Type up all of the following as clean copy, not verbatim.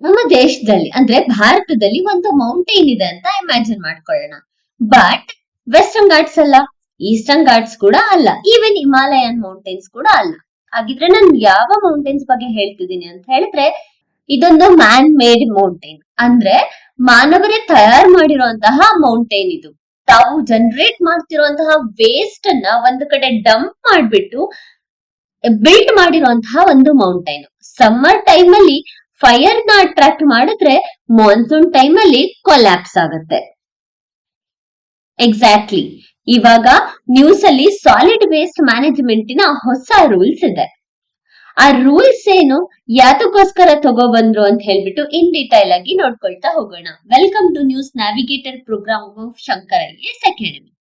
ನಮ್ಮ ದೇಶದಲ್ಲಿ ಅಂದ್ರೆ ಭಾರತದಲ್ಲಿ ಒಂದು ಮೌಂಟೇನ್ ಇದೆ ಅಂತ ಇಮ್ಯಾಜಿನ್ ಮಾಡ್ಕೊಳ್ಳೋಣ. ಬಟ್ ವೆಸ್ಟರ್ನ್ ಘಾಟ್ಸ್ ಅಲ್ಲ, ಈಸ್ಟರ್ನ್ ಘಾಟ್ಸ್ ಕೂಡ ಅಲ್ಲ, ಈವನ್ ಹಿಮಾಲಯನ್ ಮೌಂಟೇನ್ಸ್ ಕೂಡ ಅಲ್ಲ. ಹಾಗಿದ್ರೆ ನಾನು ಯಾವ ಮೌಂಟೇನ್ಸ್ ಬಗ್ಗೆ ಹೇಳ್ತಿದ್ದೀನಿ ಅಂತ ಹೇಳಿದ್ರೆ, ಇದೊಂದು ಮ್ಯಾನ್ ಮೇಡ್ ಮೌಂಟೇನ್. ಅಂದ್ರೆ ಮಾನವರೇ ತಯಾರು ಮಾಡಿರುವಂತಹ ಮೌಂಟೇನ್ ಇದು. ತಾವು ಜನರೇಟ್ ಮಾಡ್ತಿರುವಂತಹ ವೇಸ್ಟ್ ಅನ್ನ ಒಂದು ಕಡೆ ಡಂಪ್ ಮಾಡ್ಬಿಟ್ಟು ಬಿಲ್ಡ್ ಮಾಡಿರುವಂತಹ ಒಂದು ಮೌಂಟೇನ್. ಸಮ್ಮರ್ ಟೈಮ್ ಅಲ್ಲಿ ಫೈರ್ ನ ಅಟ್ರಾಕ್ಟ್ ಮಾಡಿದ್ರೆ ಮಾನ್ಸೂನ್ ಟೈಮ್ ಅಲ್ಲಿ ಕೊಲ್ಯಾಪ್ಸ್ ಆಗುತ್ತೆ. ಎಕ್ಸಾಕ್ಟ್ಲಿ. ಇವಾಗ ನ್ಯೂಸ್ ಅಲ್ಲಿ ಸಾಲಿಡ್ ವೇಸ್ಟ್ ಮ್ಯಾನೇಜ್ಮೆಂಟಿನ ಹೊಸ ರೂಲ್ಸ್ ಇದೆ. ಆ ರೂಲ್ಸ್ ಏನು, ಯಾತಕ್ಕೋಸ್ಕರ ತಗೊಬಂದ್ರು ಅಂತ ಹೇಳ್ಬಿಟ್ಟು ಇನ್ ಡೀಟೈಲ್ ಆಗಿ ನೋಡ್ಕೊಳ್ತಾ ಹೋಗೋಣ. Welcome to news navigator program of Shankar IAS academy.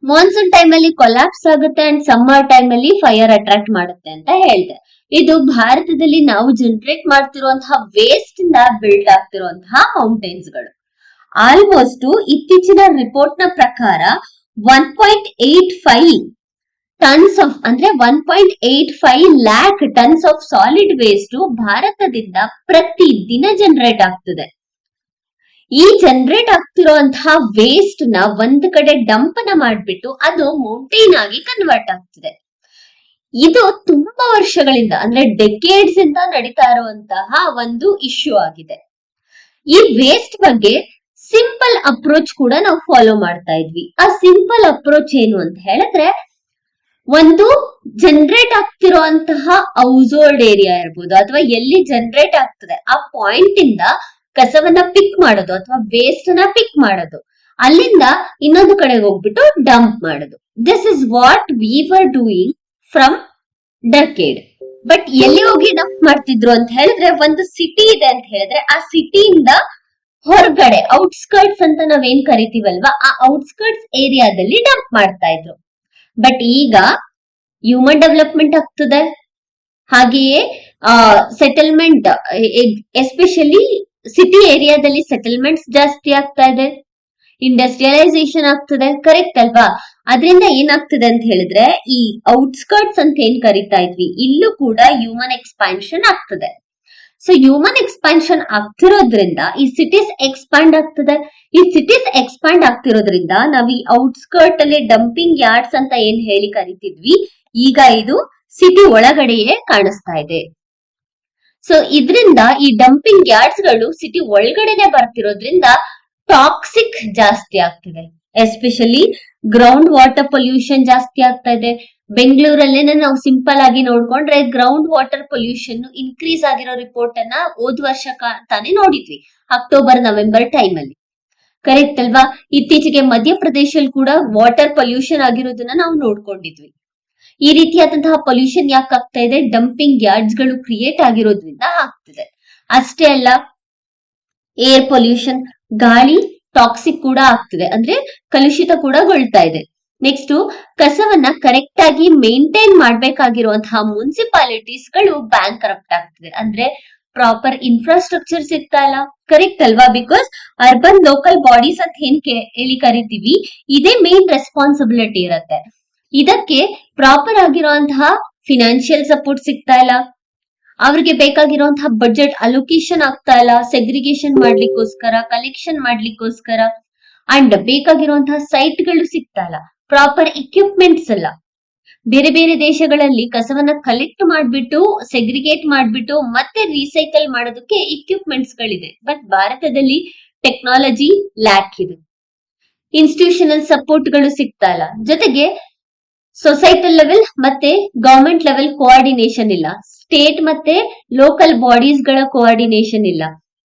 Monsoon time ಅಲ್ಲಿ ಕೊಲ್ಯಾಪ್ಸ್ ಆಗುತ್ತೆ ಅಂಡ್ ಸಮ್ಮರ್ ಟೈಮ್ ಅಲ್ಲಿ ಫೈರ್ ಅಟ್ರಾಕ್ಟ್ ಮಾಡುತ್ತೆ ಅಂತ ಹೇಳಿದೆ. ಇದು ಭಾರತದಲ್ಲಿ ನಾವು ಜನರೇಟ್ ಮಾಡ್ತಿರುವಂತಹ ವೇಸ್ಟ್ ಇಂದ ಬಿಲ್ಡ್ ಆಗ್ತಿರುವಂತಹ ಮೌಂಟೇನ್ಸ್ ಗಳು. ಆಲ್ಮೋಸ್ಟ್ ಇತ್ತೀಚಿನ ರಿಪೋರ್ಟ್ ನ ಪ್ರಕಾರ 1.85 ಟನ್ಸ್ ಆಫ್ ಅಂದ್ರೆ 1.85 lakh tons of solid waste ಭಾರತದಿಂದ ಪ್ರತಿ ದಿನ ಜನರೇಟ್ ಆಗ್ತದೆ. ಈ ಜನರೇಟ್ ಆಗ್ತಿರುವಂತಹ ವೇಸ್ಟ್ ನ ಒಂದ್ ಕಡೆ ಡಂಪನ ಮಾಡ್ಬಿಟ್ಟು ಅದು ಮೌಂಟೇನ್ ಆಗಿ ಕನ್ವರ್ಟ್ ಆಗ್ತದೆ. ಇದು ತುಂಬಾ ವರ್ಷಗಳಿಂದ ಅಂದ್ರೆ ಡೆಕೇಡ್ಸ್ ಇಂದ ನಡೀತಾ ಇರುವಂತಹ ಒಂದು ಇಶ್ಯೂ ಆಗಿದೆ. ಈ ವೇಸ್ಟ್ ಬಗ್ಗೆ ಸಿಂಪಲ್ ಅಪ್ರೋಚ್ ಕೂಡ ನಾವು ಫಾಲೋ ಮಾಡ್ತಾ ಇದ್ವಿ. ಆ ಸಿಂಪಲ್ ಅಪ್ರೋಚ್ ಏನು ಅಂತ ಹೇಳಿದ್ರೆ, ಒಂದು ಜನರೇಟ್ ಆಗ್ತಿರುವಂತಹ ಹೌಸ್ಹೋಲ್ಡ್ ಏರಿಯಾ ಇರ್ಬೋದು ಅಥವಾ ಎಲ್ಲಿ ಜನರೇಟ್ ಆಗ್ತದೆ ಆ ಪಾಯಿಂಟ್ ಇಂದ ಕಸವನ್ನ ಪಿಕ್ ಮಾಡೋದು ಅಥವಾ ವೇಸ್ಟ್ ನ ಪಿಕ್ ಮಾಡೋದು, ಅಲ್ಲಿಂದ ಇನ್ನೊಂದು ಕಡೆಗೆ ಹೋಗ್ಬಿಟ್ಟು ಡಂಪ್ ಮಾಡೋದು. This is what we were doing from decade. But ಎಲ್ಲಿ ಹೋಗಿ ಡಂಪ್ ಮಾಡ್ತಿದ್ರು ಅಂತ ಹೇಳಿದ್ರೆ, ಒಂದು ಸಿಟಿ ಇದೆ ಅಂತ ಹೇಳಿದ್ರೆ ಆ ಸಿಟಿಯಿಂದ ಹೊರಗಡೆ ಔಟ್ಸ್ಕರ್ಟ್ಸ್ ಅಂತ ನಾವೇನ್ ಕರಿತೀವಲ್ವಾ, ಆ ಔಟ್ಸ್ಕರ್ಟ್ಸ್ ಏರಿಯಾದಲ್ಲಿ ಡಂಪ್ ಮಾಡ್ತಾ ಇದ್ರು. ಬಟ್ ಈಗ ಹ್ಯೂಮನ್ ಡೆವಲಪ್ಮೆಂಟ್ ಆಗ್ತದೆ, ಹಾಗೆಯೇ ಸೆಟಲ್ಮೆಂಟ್, ಎಸ್ಪೆಷಲಿ ಸಿಟಿ ಏರಿಯಾದಲ್ಲಿ ಸೆಟಲ್ಮೆಂಟ್ಸ್ ಜಾಸ್ತಿ ಆಗ್ತಾ ಇದೆ, ಇಂಡಸ್ಟ್ರಿಯಲೈಸೇಷನ್ ಆಗ್ತದೆ, ಕರೆಕ್ಟ್ ಅಲ್ವಾ? ಅದರಿಂದ ಏನಾಗ್ತದೆ ಅಂತ ಹೇಳಿದ್ರೆ, ಈ ಔಟ್ಸ್ಕರ್ಟ್ಸ್ ಅಂತ ಏನ್ ಕರಿತಾ ಇದ್ವಿ, ಇಲ್ಲೂ ಕೂಡ ಹ್ಯೂಮನ್ ಎಕ್ಸ್ಪಾನ್ಷನ್ ಆಗ್ತದೆ. ಸೊ ಹ್ಯೂಮನ್ ಎಕ್ಸ್ಪಾನ್ಷನ್ ಆಗ್ತಿರೋದ್ರಿಂದ ಈ ಸಿಟೀಸ್ ಎಕ್ಸ್ಪಾಂಡ್ ಆಗ್ತದೆ. ಈ ಸಿಟೀಸ್ ಎಕ್ಸ್ಪಾಂಡ್ ಆಗ್ತಿರೋದ್ರಿಂದ ನಾವ್ ಈ ಔಟ್ಸ್ಕರ್ಟ್ ಅಲ್ಲಿ ಡಂಪಿಂಗ್ ಯಾರ್ಡ್ಸ್ ಅಂತ ಏನ್ ಹೇಳಿ ಕರಿತಿದ್ವಿ, ಈಗ ಇದು ಸಿಟಿ ಒಳಗಡೆಯೇ ಕಾಣಿಸ್ತಾ ಇದೆ. ಸೊ ಇದರಿಂದ ಈ ಡಂಪಿಂಗ್ ಯಾರ್ಡ್ಸ್ ಗಳು ಸಿಟಿ ಒಳಗಡೆನೆ ಬರ್ತಿರೋದ್ರಿಂದ ಟಾಕ್ಸಿಕ್ ಜಾಸ್ತಿ ಆಗ್ತಿದೆ. ಎಸ್ಪೆಷಲಿ ಗ್ರೌಂಡ್ ವಾಟರ್ ಪೊಲ್ಯೂಷನ್ ಜಾಸ್ತಿ ಆಗ್ತಾ ಇದೆ. ಬೆಂಗಳೂರಲ್ಲೇನೆ ನಾವು ಸಿಂಪಲ್ ಆಗಿ ನೋಡ್ಕೊಂಡ್ರೆ ಗ್ರೌಂಡ್ ವಾಟರ್ ಪೊಲ್ಯೂಷನ್ ಇನ್ಕ್ರೀಸ್ ಆಗಿರೋ ರಿಪೋರ್ಟ್ ಅನ್ನ ಹೋದ್ ವರ್ಷ ತಾನೇ ನೋಡಿದ್ವಿ, ಅಕ್ಟೋಬರ್ ನವೆಂಬರ್ ಟೈಮ್ ಅಲ್ಲಿ, ಕರೆಕ್ಟ್ ಅಲ್ವಾ? ಇತ್ತೀಚೆಗೆ ಮಧ್ಯಪ್ರದೇಶಲ್ಲಿ ಕೂಡ ವಾಟರ್ ಪೊಲ್ಯೂಷನ್ ಆಗಿರೋದನ್ನ ನಾವು ನೋಡ್ಕೊಂಡಿದ್ವಿ. ಈ ರೀತಿಯಾದಂತಹ ಪೊಲ್ಯೂಷನ್ ಯಾಕೆ ಆಗ್ತಾ ಇದೆ? ಡಂಪಿಂಗ್ ಯಾರ್ಡ್ಸ್ ಗಳು ಕ್ರಿಯೇಟ್ ಆಗಿರೋದ್ರಿಂದ ಆಗ್ತಿದೆ. ಅಷ್ಟೇ ಅಲ್ಲ, ಏರ್ ಪೊಲ್ಯೂಷನ್, ಗಾಳಿ ಟಾಕ್ಸಿಕ್ ಕೂಡ ಆಗ್ತಿದೆ, ಅಂದ್ರೆ ಕಲುಷಿತ ಕೂಡ ಗೊಳ್ತಾ ಇದೆ. ನೆಕ್ಸ್ಟ್, ಕಸವನ್ನ ಕರೆಕ್ಟ್ ಆಗಿ ಮೇಂಟೈನ್ ಮಾಡ್ಬೇಕಾಗಿರುವಂತಹ ಮುನ್ಸಿಪಾಲಿಟೀಸ್ ಗಳು ಬ್ಯಾಂಕ್ ಕರಪ್ಟ್ ಆಗ್ತಿದೆ. ಅಂದ್ರೆ ಪ್ರಾಪರ್ ಇನ್ಫ್ರಾಸ್ಟ್ರಕ್ಚರ್ ಸಿಗ್ತಾ ಇಲ್ಲ, ಕರೆಕ್ಟ್ ಅಲ್ವಾ? ಬಿಕಾಸ್ ಅರ್ಬನ್ ಲೋಕಲ್ ಬಾಡೀಸ್ ಅಂತ ಏನ್ ಹೇಳಿ ಕರಿತೀವಿ, ಇದೇ ಮೇನ್ ರೆಸ್ಪಾನ್ಸಿಬಿಲಿಟಿ ಇರತ್ತೆ. ಇದಕ್ಕೆ ಪ್ರಾಪರ್ ಆಗಿರುವಂತಹ ಫಿನಾನ್ಷಿಯಲ್ ಸಪೋರ್ಟ್ ಸಿಗ್ತಾ ಇಲ್ಲ, ಅವ್ರಿಗೆ ಬೇಕಾಗಿರುವಂತಹ ಬಜೆಟ್ ಅಲೋಕೇಶನ್ ಆಗ್ತಾ ಇಲ್ಲ, ಸೆಗ್ರಿಗೇಷನ್ ಮಾಡ್ಲಿಕ್ಕೋಸ್ಕರ, ಕಲೆಕ್ಷನ್ ಮಾಡ್ಲಿಕ್ಕೋಸ್ಕರ, ಅಂಡ್ ಬೇಕಾಗಿರುವಂತಹ ಸೈಟ್ ಗಳು ಸಿಗ್ತಾ ಇಲ್ಲ, ಪ್ರಾಪರ್ ಇಕ್ವಿಪ್ಮೆಂಟ್ಸ್ ಇಲ್ಲ. ಬೇರೆ ಬೇರೆ ದೇಶಗಳಲ್ಲಿ ಕಸವನ್ನ ಕಲೆಕ್ಟ್ ಮಾಡ್ಬಿಟ್ಟು ಸೆಗ್ರಿಗೇಟ್ ಮಾಡ್ಬಿಟ್ಟು ಮತ್ತೆ ರೀಸೈಕಲ್ ಮಾಡೋದಕ್ಕೆ ಇಕ್ವಿಪ್ಮೆಂಟ್ಸ್ ಗಳಿದೆ. ಬಟ್ ಭಾರತದಲ್ಲಿ ಟೆಕ್ನಾಲಜಿ ಲ್ಯಾಕ್ ಇದೆ, ಇನ್ಸ್ಟಿಟ್ಯೂಷನಲ್ ಸಪೋರ್ಟ್ ಗಳು ಸಿಗ್ತಾ ಇಲ್ಲ, ಜೊತೆಗೆ ಸೊಸೈಟಲ್ ಲೆವೆಲ್ ಮತ್ತೆ ಗವರ್ಮೆಂಟ್ ಲೆವೆಲ್ ಕೋಆರ್ಡಿನೇಷನ್ ಇಲ್ಲ, ಸ್ಟೇಟ್ ಮತ್ತೆ ಲೋಕಲ್ ಬಾಡೀಸ್ ಗಳ ಕೋಆರ್ಡಿನೇಷನ್ ಇಲ್ಲ,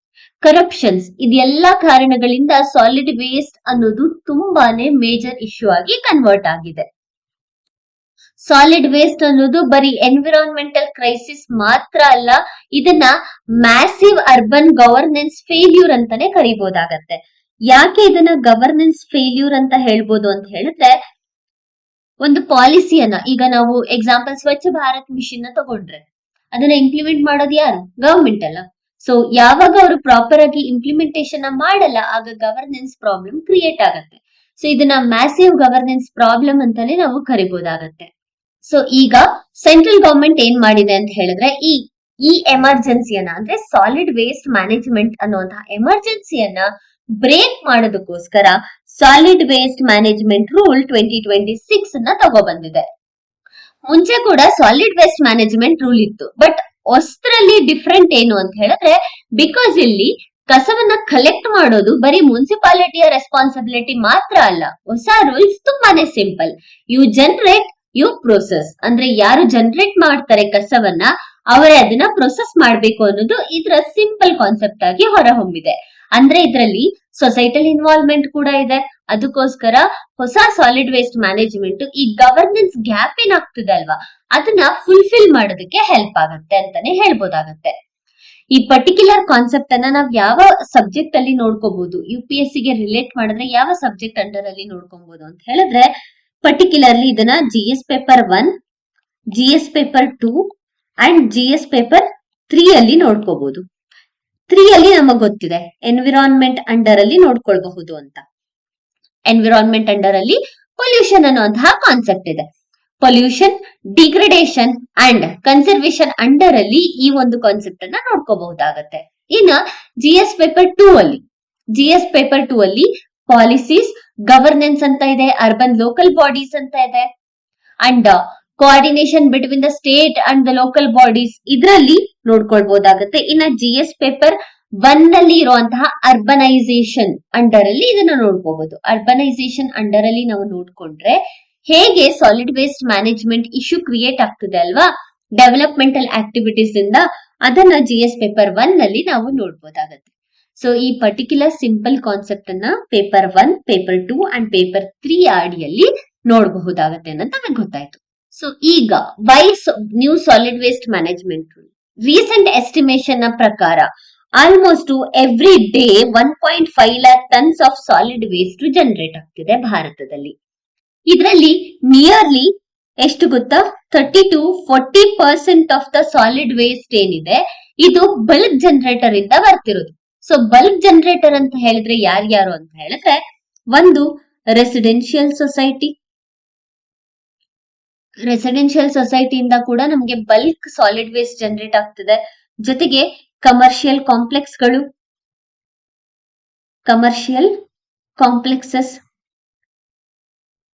ಕರಪ್ಷನ್ಸ್, ಇದೆಲ್ಲಾ ಕಾರಣಗಳಿಂದ ಸಾಲಿಡ್ ವೇಸ್ಟ್ ಅನ್ನೋದು ತುಂಬಾನೇ ಮೇಜರ್ ಇಶ್ಯೂ ಆಗಿ ಕನ್ವರ್ಟ್ ಆಗಿದೆ. ಸಾಲಿಡ್ ವೇಸ್ಟ್ ಅನ್ನೋದು ಬರೀ ಎನ್ವಿರಾನ್ಮೆಂಟಲ್ ಕ್ರೈಸಿಸ್ ಮಾತ್ರ ಅಲ್ಲ, ಇದನ್ನ ಮ್ಯಾಸಿವ್ ಅರ್ಬನ್ ಗವರ್ನೆನ್ಸ್ ಫೇಲ್ಯೂರ್ ಅಂತಾನೆ ಕರಿಬಹುದಾಗತ್ತೆ. ಯಾಕೆ ಇದನ್ನ ಗವರ್ನೆನ್ಸ್ ಫೇಲ್ಯೂರ್ ಅಂತ ಹೇಳ್ಬೋದು ಅಂತ ಹೇಳಿದ್ರೆ, ಒಂದು ಪಾಲಿಸಿಯನ್ನ, ಈಗ ನಾವು ಎಕ್ಸಾಂಪಲ್ ಸ್ವಚ್ಛ ಭಾರತ್ ಮಿಷನ್ ತಗೊಂಡ್ರೆ ಅದನ್ನ ಇಂಪ್ಲಿಮೆಂಟ್ ಮಾಡೋದು ಯಾರು? ಗವರ್ಮೆಂಟ್ ಅಲ್ಲ. ಸೊ ಯಾವಾಗ ಅವರು ಪ್ರಾಪರ್ ಆಗಿ ಇಂಪ್ಲಿಮೆಂಟೇಶನ್ ಮಾಡಲ್ಲ, ಆಗ ಗವರ್ನೆನ್ಸ್ ಪ್ರಾಬ್ಲಮ್ ಕ್ರಿಯೇಟ್ ಆಗತ್ತೆ. ಸೊ ಇದನ್ನ ಮ್ಯಾಸಿವ್ ಗವರ್ನೆನ್ಸ್ ಪ್ರಾಬ್ಲಮ್ ಅಂತಾನೆ ನಾವು ಕರಿಬಹುದಾಗತ್ತೆ. ಸೊ ಈಗ ಸೆಂಟ್ರಲ್ ಗವರ್ಮೆಂಟ್ ಏನ್ ಮಾಡಿದೆ ಅಂತ ಹೇಳಿದ್ರೆ, ಈ ಈ ಎಮರ್ಜೆನ್ಸಿಯನ್ನ ಅಂದ್ರೆ ಸಾಲಿಡ್ ವೇಸ್ಟ್ ಮ್ಯಾನೇಜ್ಮೆಂಟ್ ಅನ್ನುವಂತಹ ಎಮರ್ಜೆನ್ಸಿಯನ್ನ ಬ್ರೇಕ್ ಮಾಡೋದಕ್ಕೋಸ್ಕರ ಸಾಲಿಡ್ ವೇಸ್ಟ್ ಮ್ಯಾನೇಜ್ಮೆಂಟ್ ರೂಲ್ 2026 ನ ತಗೊಬಂದಿದೆ. ಮುಂಚೆ ಕೂಡ ಸಾಲಿಡ್ ವೇಸ್ಟ್ ಮ್ಯಾನೇಜ್ಮೆಂಟ್ ರೂಲ್ ಇತ್ತು, ಬಟ್ ಹೊಸದ್ರಲ್ಲಿ ಡಿಫ್ರೆಂಟ್ ಏನು ಅಂತ ಹೇಳಿದ್ರೆ, ಬಿಕಾಸ್ ಇಲ್ಲಿ ಕಸವನ್ನ ಕಲೆಕ್ಟ್ ಮಾಡೋದು ಬರೀ ಮುನ್ಸಿಪಾಲಿಟಿಯ ರೆಸ್ಪಾನ್ಸಿಬಿಲಿಟಿ ಮಾತ್ರ ಅಲ್ಲ. ಹೊಸ ರೂಲ್ಸ್ ತುಂಬಾನೇ simple. You generate, you process. ಅಂದ್ರೆ ಯಾರು ಜನರೇಟ್ ಮಾಡ್ತಾರೆ ಕಸವನ್ನ, ಅವರೇ ಅದನ್ನ ಪ್ರೊಸೆಸ್ ಮಾಡ್ಬೇಕು ಅನ್ನೋದು ಇದರ ಸಿಂಪಲ್ ಕಾನ್ಸೆಪ್ಟ್ ಆಗಿ ಹೊರಹೊಮ್ಮಿದೆ. ಅಂದ್ರೆ ಇದರಲ್ಲಿ ಸೊಸೈಟಲ್ ಇನ್ವಾಲ್ವ್ಮೆಂಟ್ ಕೂಡ ಇದೆ. ಅದಕ್ಕೋಸ್ಕರ ಹೊಸ ಸಾಲಿಡ್ ವೇಸ್ಟ್ ಮ್ಯಾನೇಜ್ಮೆಂಟ್ ಈ ಗವರ್ನೆನ್ಸ್ ಗ್ಯಾಪ್ ಏನಾಗ್ತದೆ ಅಲ್ವಾ, ಅದನ್ನ ಫುಲ್ಫಿಲ್ ಮಾಡೋದಕ್ಕೆ ಹೆಲ್ಪ್ ಆಗುತ್ತೆ ಅಂತಾನೆ ಹೇಳ್ಬೋದಾಗತ್ತೆ. ಈ ಪರ್ಟಿಕ್ಯುಲರ್ ಕಾನ್ಸೆಪ್ಟ್ ಅನ್ನ ನಾವ್ ಯಾವ ಸಬ್ಜೆಕ್ಟ್ ಅಲ್ಲಿ ನೋಡ್ಕೋಬಹುದು, UPSC ಗೆ ರಿಲೇಟ್ ಮಾಡಿದ್ರೆ ಯಾವ ಸಬ್ಜೆಕ್ಟ್ ಅಂಡರ್ ಅಲ್ಲಿ ನೋಡ್ಕೊಬಹುದು ಅಂತ ಹೇಳಿದ್ರೆ, ಪರ್ಟಿಕ್ಯುಲರ್ಲಿ ಇದನ್ನ GS paper 1, GS paper 2 and GS paper 3 ಅಲ್ಲಿ ನೋಡ್ಕೋಬಹುದು. 3 ಅಲ್ಲಿ ನಮಗ್ ಗೊತ್ತಿದೆ ಎನ್ವಿರಾನ್ಮೆಂಟ್ ಅಂಡರ್ ಅಲ್ಲಿ ನೋಡ್ಕೊಳ್ಬಹುದು ಅಂತ. ಎನ್ವಿರಾನ್ಮೆಂಟ್ ಅಂಡರ್ ಅಲ್ಲಿ ಪೊಲ್ಯೂಷನ್ ಅನ್ನುವಂತಹ ಕಾನ್ಸೆಪ್ಟ್ ಇದೆ. Pollution, degradation and conservation under ಅಲ್ಲಿ ಈ ಒಂದು ಕಾನ್ಸೆಪ್ಟ್ ಅನ್ನ ನೋಡ್ಕೋಬಹುದಾಗತ್ತೆ. ಇನ್ನ GS ಪೇಪರ್ 2 ಅಲ್ಲಿ ಪಾಲಿಸೀಸ್, ಗವರ್ನೆನ್ಸ್ ಅಂತ ಇದೆ, ಅರ್ಬನ್ ಲೋಕಲ್ ಬಾಡೀಸ್ ಅಂತ ಇದೆ, and coordination between the state and the local bodies ಇದರಲ್ಲಿ ನೋಡ್ಕೊಳ್ಬಹುದಾಗತ್ತೆ. ಇನ್ನ GS ಪೇಪರ್ 1 ನಲ್ಲಿ ಇರುವಂತಹ ಅರ್ಬನೈಸೇಷನ್ ಅಂಡರ್ ಅಲ್ಲಿ ಇದನ್ನ ನೋಡ್ಕೋಬಹುದು. ಅರ್ಬನೈಸೇಷನ್ ಅಂಡರ್ ಅಲ್ಲಿ ನಾವು ನೋಡ್ಕೊಂಡ್ರೆ ಹೇಗೆ solid waste management issue create ಆಗ್ತದೆ ಅಲ್ವಾ, ಡೆವಲಪ್ಮೆಂಟಲ್ ಆಕ್ಟಿವಿಟೀಸ್ ಇಂದ, ಅದನ್ನ GS ಪೇಪರ್ 1 ನಲ್ಲಿ ನಾವು ನೋಡ್ಬೋದಾಗತ್ತೆ. ಸೊ ಈ ಪರ್ಟಿಕ್ಯುಲರ್ ಸಿಂಪಲ್ ಕಾನ್ಸೆಪ್ಟ್ ಅನ್ನ ಪೇಪರ್ 1, ಪೇಪರ್ 2 ಅಂಡ್ ಪೇಪರ್ 3 ಅಡಿಯಲ್ಲಿ ನೋಡಬಹುದಾಗತ್ತೆ ಅನ್ನೋದು ನಮಗೆ ಗೊತ್ತಾಯ್ತು. ಸೊ ಈಗ why new solid waste management rule? Recent estimation ನ ಪ್ರಕಾರ almost every day 1.5 lakh tons of solid waste generate ಆಗ್ತಿದೆ ಭಾರತದಲ್ಲಿ. ಇದರಲ್ಲಿ ನಿಯರ್ಲಿ ಎಷ್ಟು ಗೊತ್ತಾ, 30-40% ಆಫ್ ದ ಸಾಲಿಡ್ ವೇಸ್ಟ್ ಏನಿದೆ ಇದು ಬಲ್ಕ್ ಜನರೇಟರ್ ಇಂದ ಬರ್ತಿರೋದು. ಸೊ ಬಲ್ಕ್ ಜನರೇಟರ್ ಅಂತ ಹೇಳಿದ್ರೆ ಯಾರ್ಯಾರು ಅಂತ ಹೇಳಿದ್ರೆ, ಒಂದು ರೆಸಿಡೆನ್ಷಿಯಲ್ ಸೊಸೈಟಿಯಿಂದ ಕೂಡ ನಮ್ಗೆ ಬಲ್ಕ್ ಸಾಲಿಡ್ ವೇಸ್ಟ್ ಜನರೇಟ್ ಆಗ್ತದೆ. ಜೊತೆಗೆ ಕಮರ್ಷಿಯಲ್ ಕಾಂಪ್ಲೆಕ್ಸಸ್,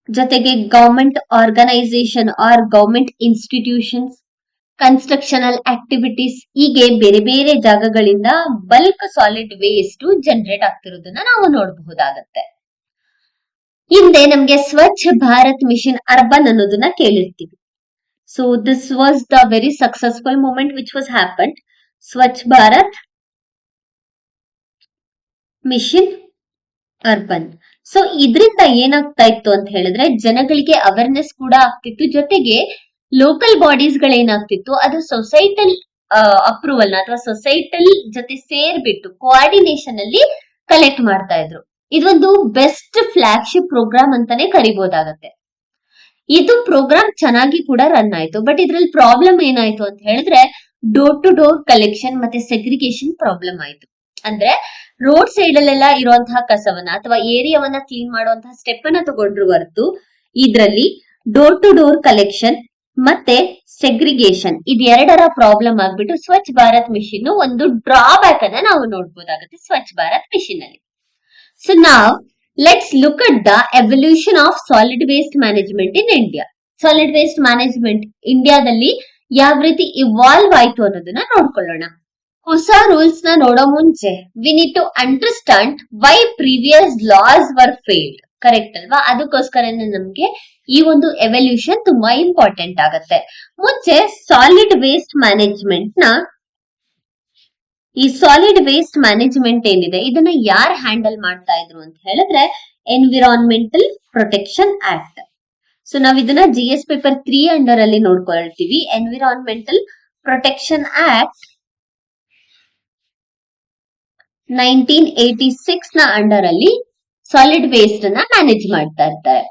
ಜೊತೆಗೆ government organisation or government institutions, constructional activities, ಹೀಗೆ ಬೇರೆ ಬೇರೆ ಜಾಗಗಳಿಂದ ಬಲ್ಕ್ ಸಾಲಿಡ್ ವೇಸ್ಟ್ ಜನರೇಟ್ ಆಗ್ತಿರೋದನ್ನ ನಾವು ನೋಡಬಹುದಾಗತ್ತೆ. ಹಿಂದೆ ನಮ್ಗೆ ಸ್ವಚ್ಛ ಭಾರತ್ ಮಿಷನ್ ಅರ್ಬನ್ ಅನ್ನೋದನ್ನ ಕೇಳಿರ್ತೀವಿ. So this was the very successful movement which was happened. Swachh Bharat mission urban. So ಇದರಿಂದ ಏನಾಗ್ತಾ ಇತ್ತು ಅಂತ ಹೇಳಿದ್ರೆ, ಜನಗಳಿಗೆ ಅವೇರ್ನೆಸ್ ಕೂಡ ಆಗ್ತಿತ್ತು. ಜೊತೆಗೆ ಲೋಕಲ್ ಬಾಡೀಸ್ ಗಳೇನಾಗ್ತಿತ್ತು, ಅದು ಸೊಸೈಟಲ್ ಅಪ್ರೂವಲ್ ಅಥವಾ ಸೊಸೈಟಲ್ ಜೊತೆ ಸೇರ್ಬಿಟ್ಟು ಕೋಆರ್ಡಿನೇಷನ್ ಅಲ್ಲಿ ಕಲೆಕ್ಟ್ ಮಾಡ್ತಾ ಇದ್ರು. ಇದೊಂದು ಬೆಸ್ಟ್ ಫ್ಲಾಗ್ಶಿಪ್ ಪ್ರೋಗ್ರಾಮ್ ಅಂತಾನೆ ಕರಿಬಹುದಾಗತ್ತೆ. ಇದು ಪ್ರೋಗ್ರಾಮ್ ಚೆನ್ನಾಗಿ ಕೂಡ ರನ್ ಆಯ್ತು. ಬಟ್ ಇದ್ರಲ್ಲಿ ಪ್ರಾಬ್ಲಮ್ ಏನಾಯ್ತು ಅಂತ ಹೇಳಿದ್ರೆ, ಡೋರ್ ಟು ಡೋರ್ ಕಲೆಕ್ಷನ್ ಮತ್ತೆ ಸೆಗ್ರಿಗೇಷನ್ ಪ್ರಾಬ್ಲಮ್ ಆಯ್ತು. ಅಂದ್ರೆ ರೋಡ್ ಸೈಡ್ ಅಲ್ಲೆಲ್ಲ ಇರುವಂತಹ ಕಸವನ್ನ ಅಥವಾ ಏರಿಯಾವನ್ನ ಕ್ಲೀನ್ ಮಾಡುವಂತಹ ಸ್ಟೆಪ್ ಅನ್ನ ತಗೊಂಡ್ರು ಹೊರತು, ಇದ್ರಲ್ಲಿ ಡೋರ್ ಟು ಡೋರ್ ಕಲೆಕ್ಷನ್ ಮತ್ತೆ ಸೆಗ್ರಿಗೇಷನ್ ಇದೆರಡರ ಪ್ರಾಬ್ಲಮ್ ಆಗ್ಬಿಟ್ಟು ಸ್ವಚ್ಛ ಭಾರತ್ ಮಿಷನ್ ಒಂದು ಡ್ರಾಬ್ಯಾಕ್ ಅನ್ನ ನಾವು ನೋಡ್ಬೋದಾಗುತ್ತೆ ಸ್ವಚ್ಛ ಭಾರತ್ ಮಿಷನ್ ಅಲ್ಲಿ. ಸೊ ನಾವ್ let's look at the evolution of solid waste management in India. Solid waste management ಇಂಡಿಯಾದಲ್ಲಿ ಯಾವ ರೀತಿ ಇವಾಲ್ವ್ ಆಯ್ತು ಅನ್ನೋದನ್ನ ನೋಡ್ಕೊಳ್ಳೋಣ. ಹೊಸ ರೂಲ್ಸ್ ನ ನೋಡೋ ಮುಂಚೆ we need to understand why previous laws were failed. Correct ಅಲ್ವಾ? ಅದಕ್ಕೋಸ್ಕರನೇ ನಮ್ಗೆ ಈ ಒಂದು ಎವಲ್ಯೂಷನ್ ತುಂಬಾ ಇಂಪಾರ್ಟೆಂಟ್ ಆಗತ್ತೆ. ಮುಂಚೆ ಸಾಲಿಡ್ ವೇಸ್ಟ್ ಮ್ಯಾನೇಜ್ಮೆಂಟ್ ಏನಿದೆ ಇದನ್ನ ಯಾರು ಹ್ಯಾಂಡಲ್ ಮಾಡ್ತಾ ಇದ್ರು ಅಂತ ಹೇಳಿದ್ರೆ, ಎನ್ವಿರಾನ್ಮೆಂಟಲ್ ಪ್ರೊಟೆಕ್ಷನ್ ಆಕ್ಟ್. ಸೊ ನಾವ್ ಇದನ್ನ GS ಪೇಪರ್ 3 ಅಂಡರ್ ಅಲ್ಲಿ ನೋಡ್ಕೊಳ್ತೀವಿ. ಎನ್ವಿರಾನ್ಮೆಂಟಲ್ ಪ್ರೊಟೆಕ್ಷನ್ ಆಕ್ಟ್ 1986 ನ ಅಂಡರ್ ಅಲ್ಲಿ ಸಾಲಿಡ್ ವೇಸ್ಟ್ ಅನ್ನ ಮ್ಯಾನೇಜ್ ಮಾಡ್ತಾ ಇರ್ತಾರೆ.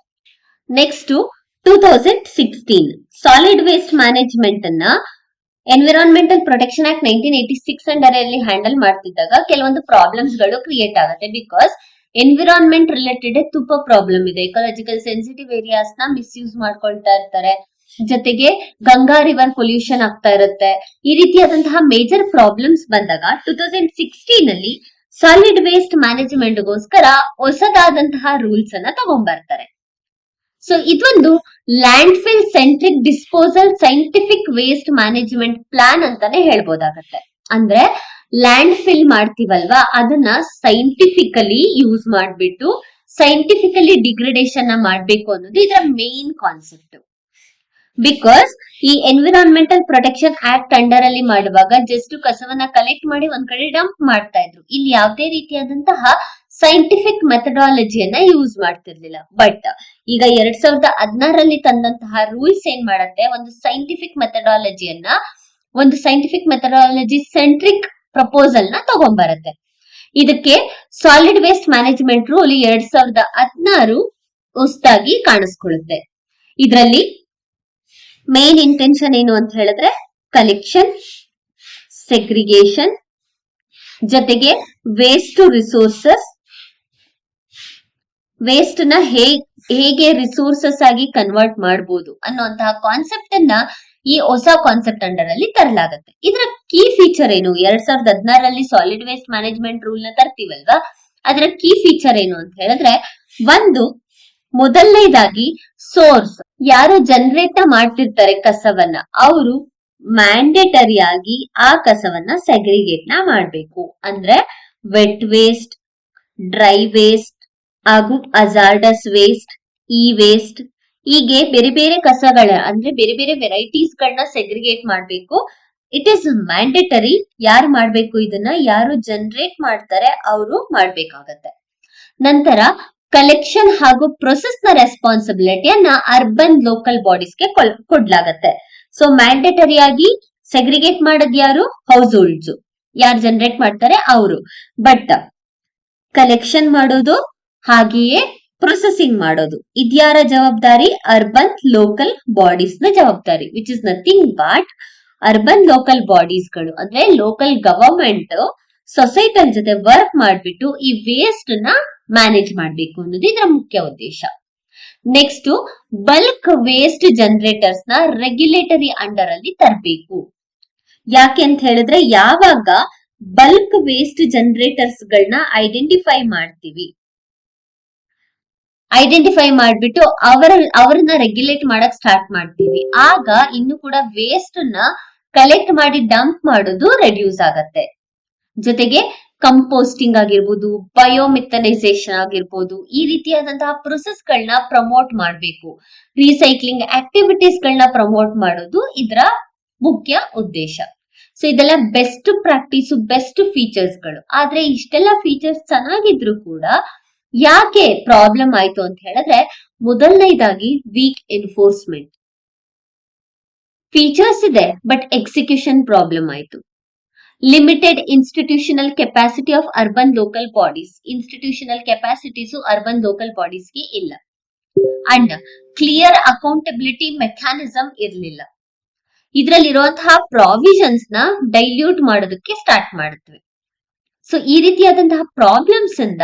ನೆಕ್ಸ್ಟ್ 2016 ಸಾಲಿಡ್ ವೇಸ್ಟ್ ಮ್ಯಾನೇಜ್ಮೆಂಟ್ ಅನ್ನ ಎನ್ವಿರಾನ್ಮೆಂಟಲ್ ಪ್ರೊಟೆಕ್ಷನ್ ಆಕ್ಟ್ 1986 ಅಂಡರ್ ಅಲ್ಲಿ ಹ್ಯಾಂಡಲ್ ಮಾಡ್ತಿದ್ದಾಗ ಕೆಲವೊಂದು ಪ್ರಾಬ್ಲಮ್ಸ್ ಗಳು ಕ್ರಿಯೇಟ್ ಆಗುತ್ತೆ. ಬಿಕಾಸ್ ಎನ್ವಿರಾನ್ಮೆಂಟ್ ರಿಲೇಟೆಡ್ ತುಂಬಾ ಪ್ರಾಬ್ಲಮ್ ಇದೆ. ಎಕಾಲಜಿಕಲ್ ಸೆನ್ಸಿಟಿವ್ ಏರಿಯಾಸ್ ನ ಮಿಸ್ಯೂಸ್ ಮಾಡ್ಕೊಳ್ತಾ ಇರ್ತಾರೆ. ಜೊತೆಗೆ ಗಂಗಾ ರಿವರ್ ಪೊಲ್ಯೂಷನ್ ಆಗ್ತಾ ಇರುತ್ತೆ. ಈ ರೀತಿಯಾದಂತಹ ಮೇಜರ್ ಪ್ರಾಬ್ಲಮ್ಸ್ ಬಂದಾಗ 2016 ಅಲ್ಲಿ ಸಾಲಿಡ್ ವೇಸ್ಟ್ ಮ್ಯಾನೇಜ್ಮೆಂಟ್ಗೋಸ್ಕರ ಹೊಸದಾದಂತಹ ರೂಲ್ಸ್ ಅನ್ನ ತಗೊಂಡ್ಬರ್ತಾರೆ. ಸೊ ಇದೊಂದು land fill centric disposal scientific waste management plan ಅಂತಾನೆ ಹೇಳ್ಬೋದಾಗತ್ತೆ. ಅಂದ್ರೆ ಲ್ಯಾಂಡ್ ಫಿಲ್ ಮಾಡ್ತೀವಲ್ವಾ, ಅದನ್ನ ಸೈಂಟಿಫಿಕಲಿ ಯೂಸ್ ಮಾಡ್ಬಿಟ್ಟು ಸೈಂಟಿಫಿಕಲಿ ಡಿಗ್ರೇಡೇಷನ್ ಮಾಡ್ಬೇಕು ಅನ್ನೋದು ಇದರ ಮೇನ್ ಕಾನ್ಸೆಪ್ಟ್. ಬಿಕಾಸ್ ಈ ಎನ್ವಿರಾನ್ಮೆಂಟಲ್ ಪ್ರೊಟೆಕ್ಷನ್ ಆಕ್ಟ್ ಅಂಡರ್ ಅಲ್ಲಿ ಮಾಡುವಾಗ ಜಸ್ಟ್ ಕಸವನ್ನ ಕಲೆಕ್ಟ್ ಮಾಡಿ ಒಂದ್ ಕಡೆ ಡಂಪ್ ಮಾಡ್ತಾ ಇದ್ರು. ಇಲ್ಲಿ ಯಾವುದೇ ರೀತಿಯಾದಂತಹ ಸೈಂಟಿಫಿಕ್ ಮೆಥಡಾಲಜಿಯನ್ನ ಯೂಸ್ ಮಾಡ್ತಿರ್ಲಿಲ್ಲ. ಬಟ್ ಈಗ 2016ರಲ್ಲಿ ತಂದಂತಹ ರೂಲ್ಸ್ ಏನ್ ಮಾಡತ್ತೆ, ಒಂದು ಸೈಂಟಿಫಿಕ್ ಮೆಥಡಾಲಜಿ ಸೆಂಟ್ರಿಕ್ ಪ್ರಪೋಸಲ್ ನ ತಗೊಂಡ್ಬರತ್ತೆ. ಇದಕ್ಕೆ ಸಾಲಿಡ್ ವೇಸ್ಟ್ ಮ್ಯಾನೇಜ್ಮೆಂಟ್ ರೂಲ್ 2016 ಹೊಸದಾಗಿ ಕಾಣಿಸ್ಕೊಳ್ಳುತ್ತೆ. ಇದರಲ್ಲಿ ಮೇನ್ ಇಂಟೆನ್ಷನ್ ಏನು ಅಂತ ಹೇಳಿದ್ರೆ ಕಲೆಕ್ಷನ್, ಸೆಗ್ರಿಗೇಷನ್, ಜೊತೆಗೆ ವೇಸ್ಟ್ ಟು ರಿಸೋರ್ಸಸ್, ವೇಸ್ಟ್ ನ ಹೇಗೆ ರಿಸೋರ್ಸಸ್ ಆಗಿ ಕನ್ವರ್ಟ್ ಮಾಡಬಹುದು ಅನ್ನುವಂತಹ ಕಾನ್ಸೆಪ್ಟ್ ಅನ್ನ ಈ ಹೊಸ ಕಾನ್ಸೆಪ್ಟ್ ಅಂಡರ್ ಅಲ್ಲಿ ತರಲಾಗುತ್ತೆ. ಇದರ ಕೀ ಫೀಚರ್ ಏನು, 2016ರಲ್ಲಿ ಸಾಲಿಡ್ ವೇಸ್ಟ್ ಮ್ಯಾನೇಜ್ಮೆಂಟ್ ರೂಲ್ ನ ತರ್ತೀವಲ್ವಾ, ಅದರ ಕೀ ಫೀಚರ್ ಏನು ಅಂತ ಹೇಳಿದ್ರೆ, ಒಂದು ಮೊದಲನೇದಾಗಿ ಸೋರ್ಸ್, ಯಾರು ಜನರೇಟ್ ಮಾಡ್ತಿರ್ತಾರೆ ಕಸವನ್ನ, ಅವರು ಮ್ಯಾಂಡೇಟರಿ ಆಗಿ ಆ ಕಸವನ್ನ ಸೆಗ್ರಿಗೇಟ್ ಮಾಡ್ಬೇಕು. ಅಂದ್ರೆ ವೆಟ್ ವೇಸ್ಟ್, ಡ್ರೈ ವೇಸ್ಟ್ ಹಾಗೂ ಅಜಾರ್ಡಸ್ ವೇಸ್ಟ್, ಇ ವೇಸ್ಟ್, ಹೀಗೆ ಬೇರೆ ಬೇರೆ ಕಸಗಳ ಅಂದ್ರೆ ಬೇರೆ ಬೇರೆ ವೆರೈಟೀಸ್ ಗಳನ್ನ ಸೆಗ್ರಿಗೇಟ್ ಮಾಡ್ಬೇಕು. It is mandatory. ಯಾರು ಮಾಡ್ಬೇಕು ಇದನ್ನ, ಯಾರು ಜನರೇಟ್ ಮಾಡ್ತಾರೆ ಅವರು ಮಾಡ್ಬೇಕಾಗತ್ತೆ. ನಂತರ ಕಲೆಕ್ಷನ್ ಹಾಗೂ ಪ್ರೊಸೆಸ್ ನ ರೆಸ್ಪಾನ್ಸಿಬಿಲಿಟಿಯನ್ನ ಅರ್ಬನ್ ಲೋಕಲ್ ಬಾಡೀಸ್ಗೆ ಕೊಡ್ಲಾಗತ್ತೆ. ಸೊ ಮ್ಯಾಂಡೇಟರಿ ಆಗಿ ಸೆಗ್ರಿಗೇಟ್ ಮಾಡೋದು ಯಾರು, ಹೌಸ್ ಹೋಲ್ಡ್ಸ್, ಯಾರು ಜನರೇಟ್ ಮಾಡ್ತಾರೆ ಅವರು. ಬಟ್ ಕಲೆಕ್ಷನ್ ಮಾಡೋದು ಹಾಗೆಯೇ ಪ್ರೊಸೆಸಿಂಗ್ ಮಾಡೋದು ಇದ್ಯಾರ ಜವಾಬ್ದಾರಿ, ಅರ್ಬನ್ ಲೋಕಲ್ ಬಾಡೀಸ್ ನ ಜವಾಬ್ದಾರಿ. Which is nothing but urban local bodies ಗಳು ಅಂದ್ರೆ ಲೋಕಲ್ ಗವರ್ಮೆಂಟ್ ಸೊಸೈಟಿ ಜೊತೆ ವರ್ಕ್ ಮಾಡ್ಬಿಟ್ಟು ಈ ವೇಸ್ಟ್ ನ ಮ್ಯಾನೇಜ್ ಮಾಡ್ಬೇಕು ಅನ್ನೋದು ಇದರ ಮುಖ್ಯ ಉದ್ದೇಶ. ನೆಕ್ಸ್ಟ್, ಬಲ್ಕ್ ವೇಸ್ಟ್ ಜನರೇಟರ್ಸ್ ನ ರೆಗ್ಯುಲೇಟರಿ ಅಂಡರ್ ಅಲ್ಲಿ ತರಬೇಕು. ಯಾಕೆ ಅಂತ ಹೇಳಿದ್ರೆ, ಯಾವಾಗ ಬಲ್ಕ್ ವೇಸ್ಟ್ ಜನರೇಟರ್ಸ್ ಗಳನ್ನ ಐಡೆಂಟಿಫೈ ಮಾಡ್ಬಿಟ್ಟು ಅವರನ್ನ ರೆಗ್ಯುಲೇಟ್ ಮಾಡಕ್ ಸ್ಟಾರ್ಟ್ ಮಾಡ್ತೀವಿ, ಆಗ ಇನ್ನು ಕೂಡ ವೇಸ್ಟ್ ನ ಕಲೆಕ್ಟ್ ಮಾಡಿ ಡಂಪ್ ಮಾಡೋದು ರೆಡ್ಯೂಸ್ ಆಗತ್ತೆ. ಜೊತೆಗೆ ಕಂಪೋಸ್ಟಿಂಗ್ ಆಗಿರ್ಬೋದು, ಬಯೋಮಿಥನೈಸೇಷನ್ ಆಗಿರ್ಬೋದು, ಈ ರೀತಿಯಾದಂತಹ ಪ್ರೊಸೆಸ್ ಗಳನ್ನ ಪ್ರಮೋಟ್ ಮಾಡಬೇಕು. ರೀಸೈಕ್ಲಿಂಗ್ ಆಕ್ಟಿವಿಟೀಸ್ ಗಳನ್ನ ಪ್ರಮೋಟ್ ಮಾಡೋದು ಇದರ ಮುಖ್ಯ ಉದ್ದೇಶ. ಸೊ ಇದೆಲ್ಲ ಬೆಸ್ಟ್ ಪ್ರಾಕ್ಟೀಸ್, ಬೆಸ್ಟ್ ಫೀಚರ್ಸ್ ಗಳು. ಆದ್ರೆ ಇಷ್ಟೆಲ್ಲ ಫೀಚರ್ಸ್ ಚೆನ್ನಾಗಿದ್ರು ಕೂಡ ಯಾಕೆ ಪ್ರಾಬ್ಲಮ್ ಆಯ್ತು ಅಂತ ಹೇಳಿದ್ರೆ, ಮೊದಲನೇದಾಗಿ ವೀಕ್ ಎನ್ಫೋರ್ಸ್ಮೆಂಟ್. ಫೀಚರ್ಸ್ ಇದೆ ಬಟ್ ಎಕ್ಸಿಕ್ಯೂಷನ್ ಪ್ರಾಬ್ಲಮ್ ಆಯ್ತು. Limited institutional capacity of urban local bodies, institutional capacities urban local ಬಾಡೀಸ್ಗೆ ಇಲ್ಲ. ಅಂಡ್ ಕ್ಲಿಯರ್ ಅಕೌಂಟಬಿಲಿಟಿ ಮೆಕ್ಯಾನಿಸಮ್ ಇರಲಿಲ್ಲ. ಇದರಲ್ಲಿರುವಂತಹ ಪ್ರಾವಿಷನ್ಸ್ ನ ಡೈಲ್ಯೂಟ್ ಮಾಡೋದಕ್ಕೆ ಸ್ಟಾರ್ಟ್ ಮಾಡುತ್ತವೆ. ಸೊ ಈ ರೀತಿಯಾದಂತಹ ಪ್ರಾಬ್ಲಮ್ಸ್ ಇಂದ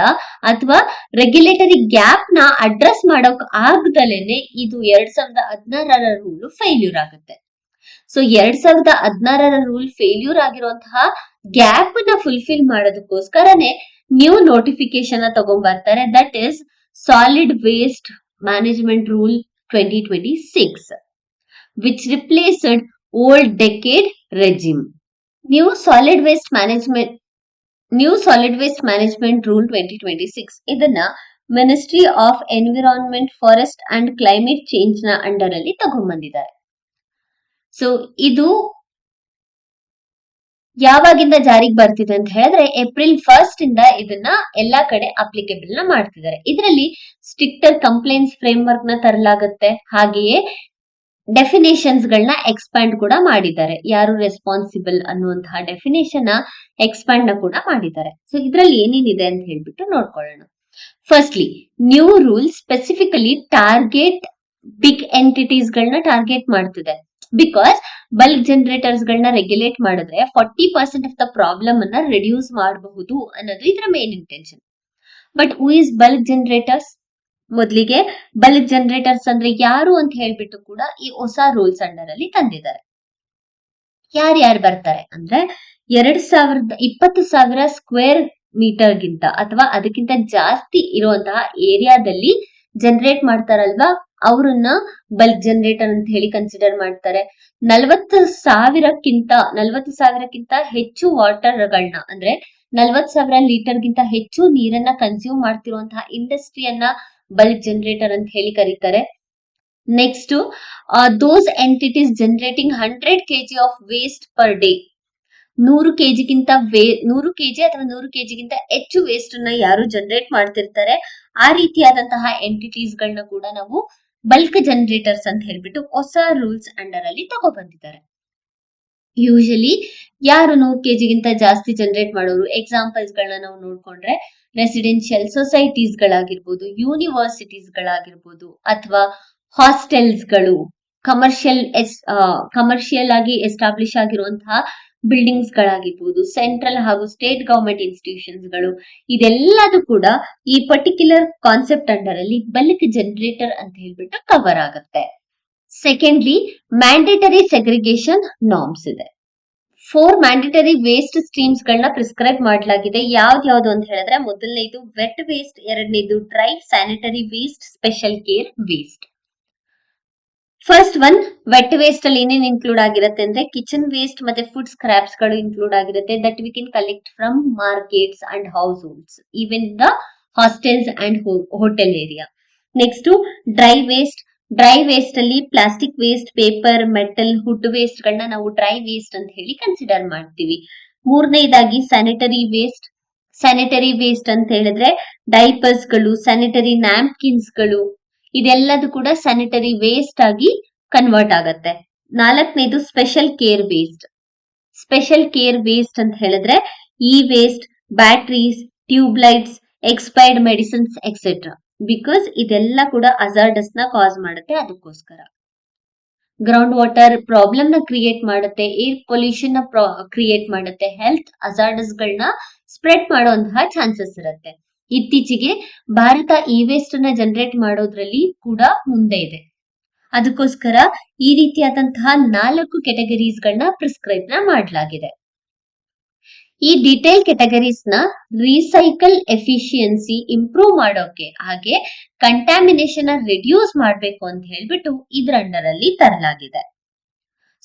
ಅಥವಾ ರೆಗ್ಯುಲೇಟರಿ ಗ್ಯಾಪ್ ನ ಅಡ್ರೆಸ್ ಮಾಡೋಕ್ ಆಗದಲೇನೆ ಇದು 2016ರ ರೂಲ್ ಫೇಲ್ಯೂರ್ ಆಗುತ್ತೆ. ಸೊ 2016ರ ರೂಲ್ ಫೇಲ್ಯೂರ್ ಆಗಿರುವಂತಹ ಗ್ಯಾಪ್ ನ ಫುಲ್ಫಿಲ್ ಮಾಡೋದಕ್ಕೋಸ್ಕರನೇ ನ್ಯೂ ನೋಟಿಫಿಕೇಶನ್ ತಗೊಂಡ್ಬರ್ತಾರೆ. That is solid waste management rule 2026, which replaced old decade regime. New solid waste management rule 2026 ಇದನ್ನ ministry of environment, forest and climate change ನ under ಅಲ್ಲಿ ತಗೊಂಡ್ಬಂದಿದ್ದಾರೆ. So ಇದು ಯಾವಾಗಿಂದ ಜಾರಿಗೆ ಬರ್ತಿದೆ ಅಂತ ಹೇಳಿದ್ರೆ, ಏಪ್ರಿಲ್ 1 ಇಂದ ಇದನ್ನ ಎಲ್ಲಾ ಕಡೆ ಅಪ್ಲಿಕೇಬಲ್ ನ ಮಾಡ್ತಿದ್ದಾರೆ. ಇದರಲ್ಲಿ ಸ್ಟ್ರಿಕ್ಟರ್ ಕಂಪ್ಲೇಂಟ್ಸ್ ಫ್ರೇಮ್ ವರ್ಕ್ ನ ತರಲಾಗುತ್ತೆ. ಹಾಗೆಯೇ ಡೆಫಿನೇಷನ್ಸ್ ಗಳನ್ನ ಎಕ್ಸ್ಪ್ಯಾಂಡ್ ಕೂಡ ಮಾಡಿದ್ದಾರೆ. ಯಾರು ರೆಸ್ಪಾನ್ಸಿಬಲ್ ಅನ್ನುವಂತಹ ಡೆಫಿನೇಷನ್ ಎಕ್ಸ್ಪ್ಯಾಂಡ್ ನ ಕೂಡ ಮಾಡಿದ್ದಾರೆ. ಸೊ ಇದ್ರಲ್ಲಿ ಏನೇನಿದೆ ಅಂತ ಹೇಳ್ಬಿಟ್ಟು ನೋಡ್ಕೊಳ್ಳೋಣ. Firstly, new rule specifically target big entities ಗಳನ್ನ ಟಾರ್ಗೆಟ್ ಮಾಡ್ತಿದೆ. ಬಿಕಾಸ್ ಬಲ್ಕ್ ಜನರೇಟರ್ಸ್ ಗಳನ್ನ ರೆಗ್ಯುಲೇಟ್ ಮಾಡಿದ್ರೆ 40% ಆಫ್ ದ ಪ್ರಾಬ್ಲಮ್ ಅನ್ನ ರಿಡ್ಯೂಸ್ ಮಾಡಬಹುದು ಅನ್ನೋದು ಇದರ main intention. But who is bulk generators? ಮೊದಲಿಗೆ ಬಲ್ಕ್ ಜನರೇಟರ್ಸ್ ಅಂದ್ರೆ ಯಾರು ಅಂತ ಹೇಳ್ಬಿಟ್ಟು ಕೂಡ ಈ ಹೊಸ ರೂಲ್ಸ್ ಅಂಡರ್ ಅಲ್ಲಿ ತಂದಿದ್ದಾರೆ. ಯಾರ್ಯಾರು ಬರ್ತಾರೆ ಅಂದ್ರೆ 20,000 ಸ್ಕ್ವೇರ್ ಮೀಟರ್ಗಿಂತ ಅಥವಾ ಅದಕ್ಕಿಂತ ಜಾಸ್ತಿ ಇರುವಂತಹ ಏರಿಯಾದಲ್ಲಿ ಜನರೇಟ್ ಮಾಡ್ತಾರಲ್ವಾ, ಅವ್ರನ್ನ ಬಲ್ಕ್ ಜನರೇಟರ್ ಅಂತ ಹೇಳಿ ಕನ್ಸಿಡರ್ ಮಾಡ್ತಾರೆ. 40,000ಕ್ಕಿಂತ ಹೆಚ್ಚು ವಾಟರ್ಗಳನ್ನ ಅಂದ್ರೆ 40,000 ಲೀಟರ್ಗಿಂತ ಹೆಚ್ಚು ನೀರನ್ನ ಕನ್ಸ್ಯೂಮ್ ಮಾಡ್ತಿರುವಂತಹ ಇಂಡಸ್ಟ್ರಿಯನ್ನ ಬಲ್ಕ್ ಜನರೇಟರ್ ಅಂತ ಹೇಳಿ ಕರೀತಾರೆ. Next, those entities generating 100 kg of waste per day. 100 KG ಅಥವಾ 100 ಕೆಜಿಗಿಂತ ಹೆಚ್ಚು ವೇಸ್ಟ್ ಅನ್ನ ಯಾರು ಜನರೇಟ್ ಮಾಡ್ತಿರ್ತಾರೆ, ಆ ರೀತಿಯಾದಂತಹ ಎಂಟಿಟೀಸ್ ಗಳನ್ನ ಕೂಡ ನಾವು ಬಲ್ಕ್ ಜನರೇಟರ್ಸ್ ಅಂತ ಹೇಳ್ಬಿಟ್ಟು ಹೊಸ ರೂಲ್ಸ್ ಅಂಡರ್ ಅಲ್ಲಿ ತಗೊಬಂದಿದ್ದಾರೆ. ಯೂಶಲಿ ಯಾರು 100 ಕೆಜಿಗಿಂತ ಜಾಸ್ತಿ ಜನರೇಟ್ ಮಾಡೋರು, ಎಕ್ಸಾಂಪಲ್ಸ್ ಗಳನ್ನ ನಾವು ನೋಡ್ಕೊಂಡ್ರೆ ರೆಸಿಡೆನ್ಷಿಯಲ್ ಸೊಸೈಟೀಸ್ ಗಳಾಗಿರ್ಬೋದು, ಯೂನಿವರ್ಸಿಟೀಸ್ ಗಳಾಗಿರ್ಬೋದು, ಅಥವಾ ಹಾಸ್ಟೆಲ್ಸ್ ಗಳು, ಕಮರ್ಷಿಯಲ್ ಆಗಿ ಎಸ್ಟಾಬ್ಲಿಷ್ ಆಗಿರುವಂತಹ ಬಿಲ್ಡಿಂಗ್ಸ್ ಗಳಾಗಿರ್ಬೋದು, ಸೆಂಟ್ರಲ್ ಹಾಗೂ ಸ್ಟೇಟ್ ಗವರ್ಮೆಂಟ್ ಇನ್ಸ್ಟಿಟ್ಯೂಷನ್ಸ್ ಗಳು, ಇದೆಲ್ಲದೂ ಕೂಡ ಈ ಪರ್ಟಿಕ್ಯುಲರ್ ಕಾನ್ಸೆಪ್ಟ್ ಅಂಡರ್ ಅಲ್ಲಿ ಬಲ್ಕ್ ಜನರೇಟರ್ ಅಂತ ಹೇಳ್ಬಿಟ್ಟು ಕವರ್ ಆಗುತ್ತೆ. ಸೆಕೆಂಡ್ಲಿ, ಮ್ಯಾಂಡೇಟರಿ ಸೆಗ್ರಿಗೇಷನ್ ನಾರ್ಮ್ಸ್ ಇದೆ. 4 ಮ್ಯಾಂಡೇಟರಿ ವೇಸ್ಟ್ ಸ್ಟ್ರೀಮ್ಸ್ ಗಳನ್ನ ಪ್ರಿಸ್ಕ್ರೈಬ್ ಮಾಡಲಾಗಿದೆ. ಯಾವ್ದು ಅಂತ ಹೇಳಿದ್ರೆ, ಮೊದಲನೇದು ವೆಟ್ ವೇಸ್ಟ್, ಎರಡನೇದು dry sanitary waste, special care waste. First one, wet waste ಅಲ್ಲಿ ಏನೇನ್ ಇನ್ಕ್ಲೂಡ್ ಆಗಿರುತ್ತೆ ಅಂದ್ರೆ ಕಿಚನ್ ವೇಸ್ಟ್ ಮತ್ತೆ ಫುಡ್ ಸ್ಕ್ರಾಪ್ಸ್ ಗಳು ಇನ್ಕ್ಲೂಡ್ ಆಗಿರುತ್ತೆ. That we can collect from markets and households, even the hostels and hotel area. Next, dry waste. Dry waste ಅಲ್ಲಿ plastic waste, paper, metal, wood waste ಗಳನ್ನ ನಾವು dry waste ಅಂತ ಹೇಳಿ consider ಮಾಡ್ತೀವಿ. ಮೂರನೇದಾಗಿ sanitary waste. Sanitary waste ಅಂತ ಹೇಳಿದ್ರೆ diapers ಗಳು, ಸ್ಯಾನಿಟರಿ ನ್ಯಾಪ್ಕಿನ್ಸ್ ಗಳು, ಇದೆಲ್ಲದೂ ಕೂಡ ಸ್ಯಾನಿಟರಿ ವೇಸ್ಟ್ ಆಗಿ ಕನ್ವರ್ಟ್ ಆಗತ್ತೆ. ನಾಲ್ಕನೇದು special care waste. Special care waste ಅಂತ ಹೇಳಿದ್ರೆ ಈ waste, batteries, tubelights, expired medicines etcetera. Because ಇದೆಲ್ಲ ಕೂಡ ಅಜಾರ್ಡಸ್ ನ ಕಾಸ್ ಮಾಡುತ್ತೆ, ಅದಕ್ಕೋಸ್ಕರ. ಗ್ರೌಂಡ್ ವಾಟರ್ ಪ್ರಾಬ್ಲಮ್ ನ ಕ್ರಿಯೇಟ್ ಮಾಡುತ್ತೆ, ಏರ್ ಪೊಲ್ಯೂಷನ್ ನ ಕ್ರಿಯೇಟ್ ಮಾಡುತ್ತೆ, ಹೆಲ್ತ್ ಅಜಾರ್ಡಸ್ ಗಳನ್ನ ಸ್ಪ್ರೆಡ್ ಮಾಡುವಂತಹ ಚಾನ್ಸಸ್ ಇರುತ್ತೆ. ಇತ್ತೀಚೆಗೆ ಭಾರತ ಇ ವೇಸ್ಟ್ ಅನ್ನ ಜನರೇಟ್ ಮಾಡೋದ್ರಲ್ಲಿ ಕೂಡ ಮುಂದೆ ಇದೆ. ಅದಕ್ಕೋಸ್ಕರ ಈ ರೀತಿಯಾದಂತಹ 4 ಕೆಟಗರೀಸ್ ಗಳನ್ನ ಪ್ರಿಸ್ಕ್ರೈಬ್ ಮಾಡಲಾಗಿದೆ. ಈ ಡೀಟೇಲ್ ಕೆಟಗರೀಸ್ ನ ರೀಸೈಕಲ್ ಎಫಿಷಿಯನ್ಸಿ ಇಂಪ್ರೂವ್ ಮಾಡೋಕೆ ಹಾಗೆ ಕಂಟ್ಯಾಮಿನೇಷನ್ ರಿಡ್ಯೂಸ್ ಮಾಡಬೇಕು ಅಂತ ಹೇಳ್ಬಿಟ್ಟು ಇದ್ರ ಅಂಡರ್ ಅಲ್ಲಿ ತರಲಾಗಿದೆ.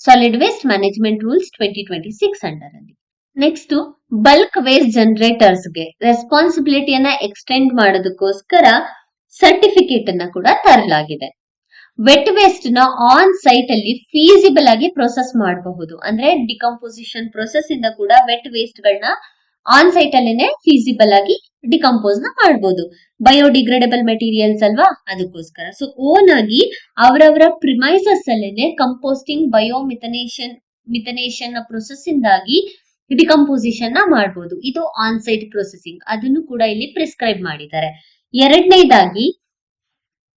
Solid waste management rules 2026 under ಅಲ್ಲಿ. ನೆಕ್ಸ್ಟ್, ಬಲ್ಕ್ ವೇಸ್ಟ್ ಜನರೇಟರ್ಸ್ ಗೆ ರೆಸ್ಪಾನ್ಸಿಬಿಲಿಟಿಯನ್ನ ಎಕ್ಸ್ಟೆಂಡ್ ಮಾಡೋದಕ್ಕೋಸ್ಕರ ಸರ್ಟಿಫಿಕೇಟ್ ಅನ್ನ ಕೂಡ ತರಲಾಗಿದೆ. ವೆಟ್ ವೇಸ್ಟ್ ನ ಆನ್ ಸೈಟ್ ಅಲ್ಲಿ ಫೀಸಿಬಲ್ ಆಗಿ ಪ್ರೊಸೆಸ್ ಮಾಡಬಹುದು. ಅಂದ್ರೆ ಡಿಕಂಪೋಸಿಷನ್ ಪ್ರೊಸೆಸ್ ಇಂದ ಕೂಡ ವೆಟ್ ವೇಸ್ಟ್ ಗಳನ್ನ ಆನ್ ಸೈಟ್ ಅಲ್ಲೇನೆ ಫೀಸಿಬಲ್ ಆಗಿ ಡಿಕಂಪೋಸ್ ನ ಮಾಡಬಹುದು. ಬಯೋಡಿಗ್ರೇಡಬಲ್ ಮೆಟೀರಿಯಲ್ಸ್ ಅಲ್ವಾ, ಅದಕ್ಕೋಸ್ಕರ. ಸೊ ಓನ್ ಆಗಿ ಅವರವರ ಪ್ರಿಮೈಸಸ್ ಅಲ್ಲೇನೆ ಕಂಪೋಸ್ಟಿಂಗ್, ಮಿಥನೇಷನ್ ಪ್ರೊಸೆಸ್ ಇಂದಾಗಿ ಡಿಕಂಪೋಸಿಷನ್ ನ ಮಾಡಬಹುದು. ಇದು ಆನ್ ಸೈಟ್ ಪ್ರೊಸೆಸಿಂಗ್, ಅದನ್ನು ಕೂಡ ಇಲ್ಲಿ ಪ್ರಿಸ್ಕ್ರೈಬ್ ಮಾಡಿದ್ದಾರೆ. ಎರಡನೇದಾಗಿ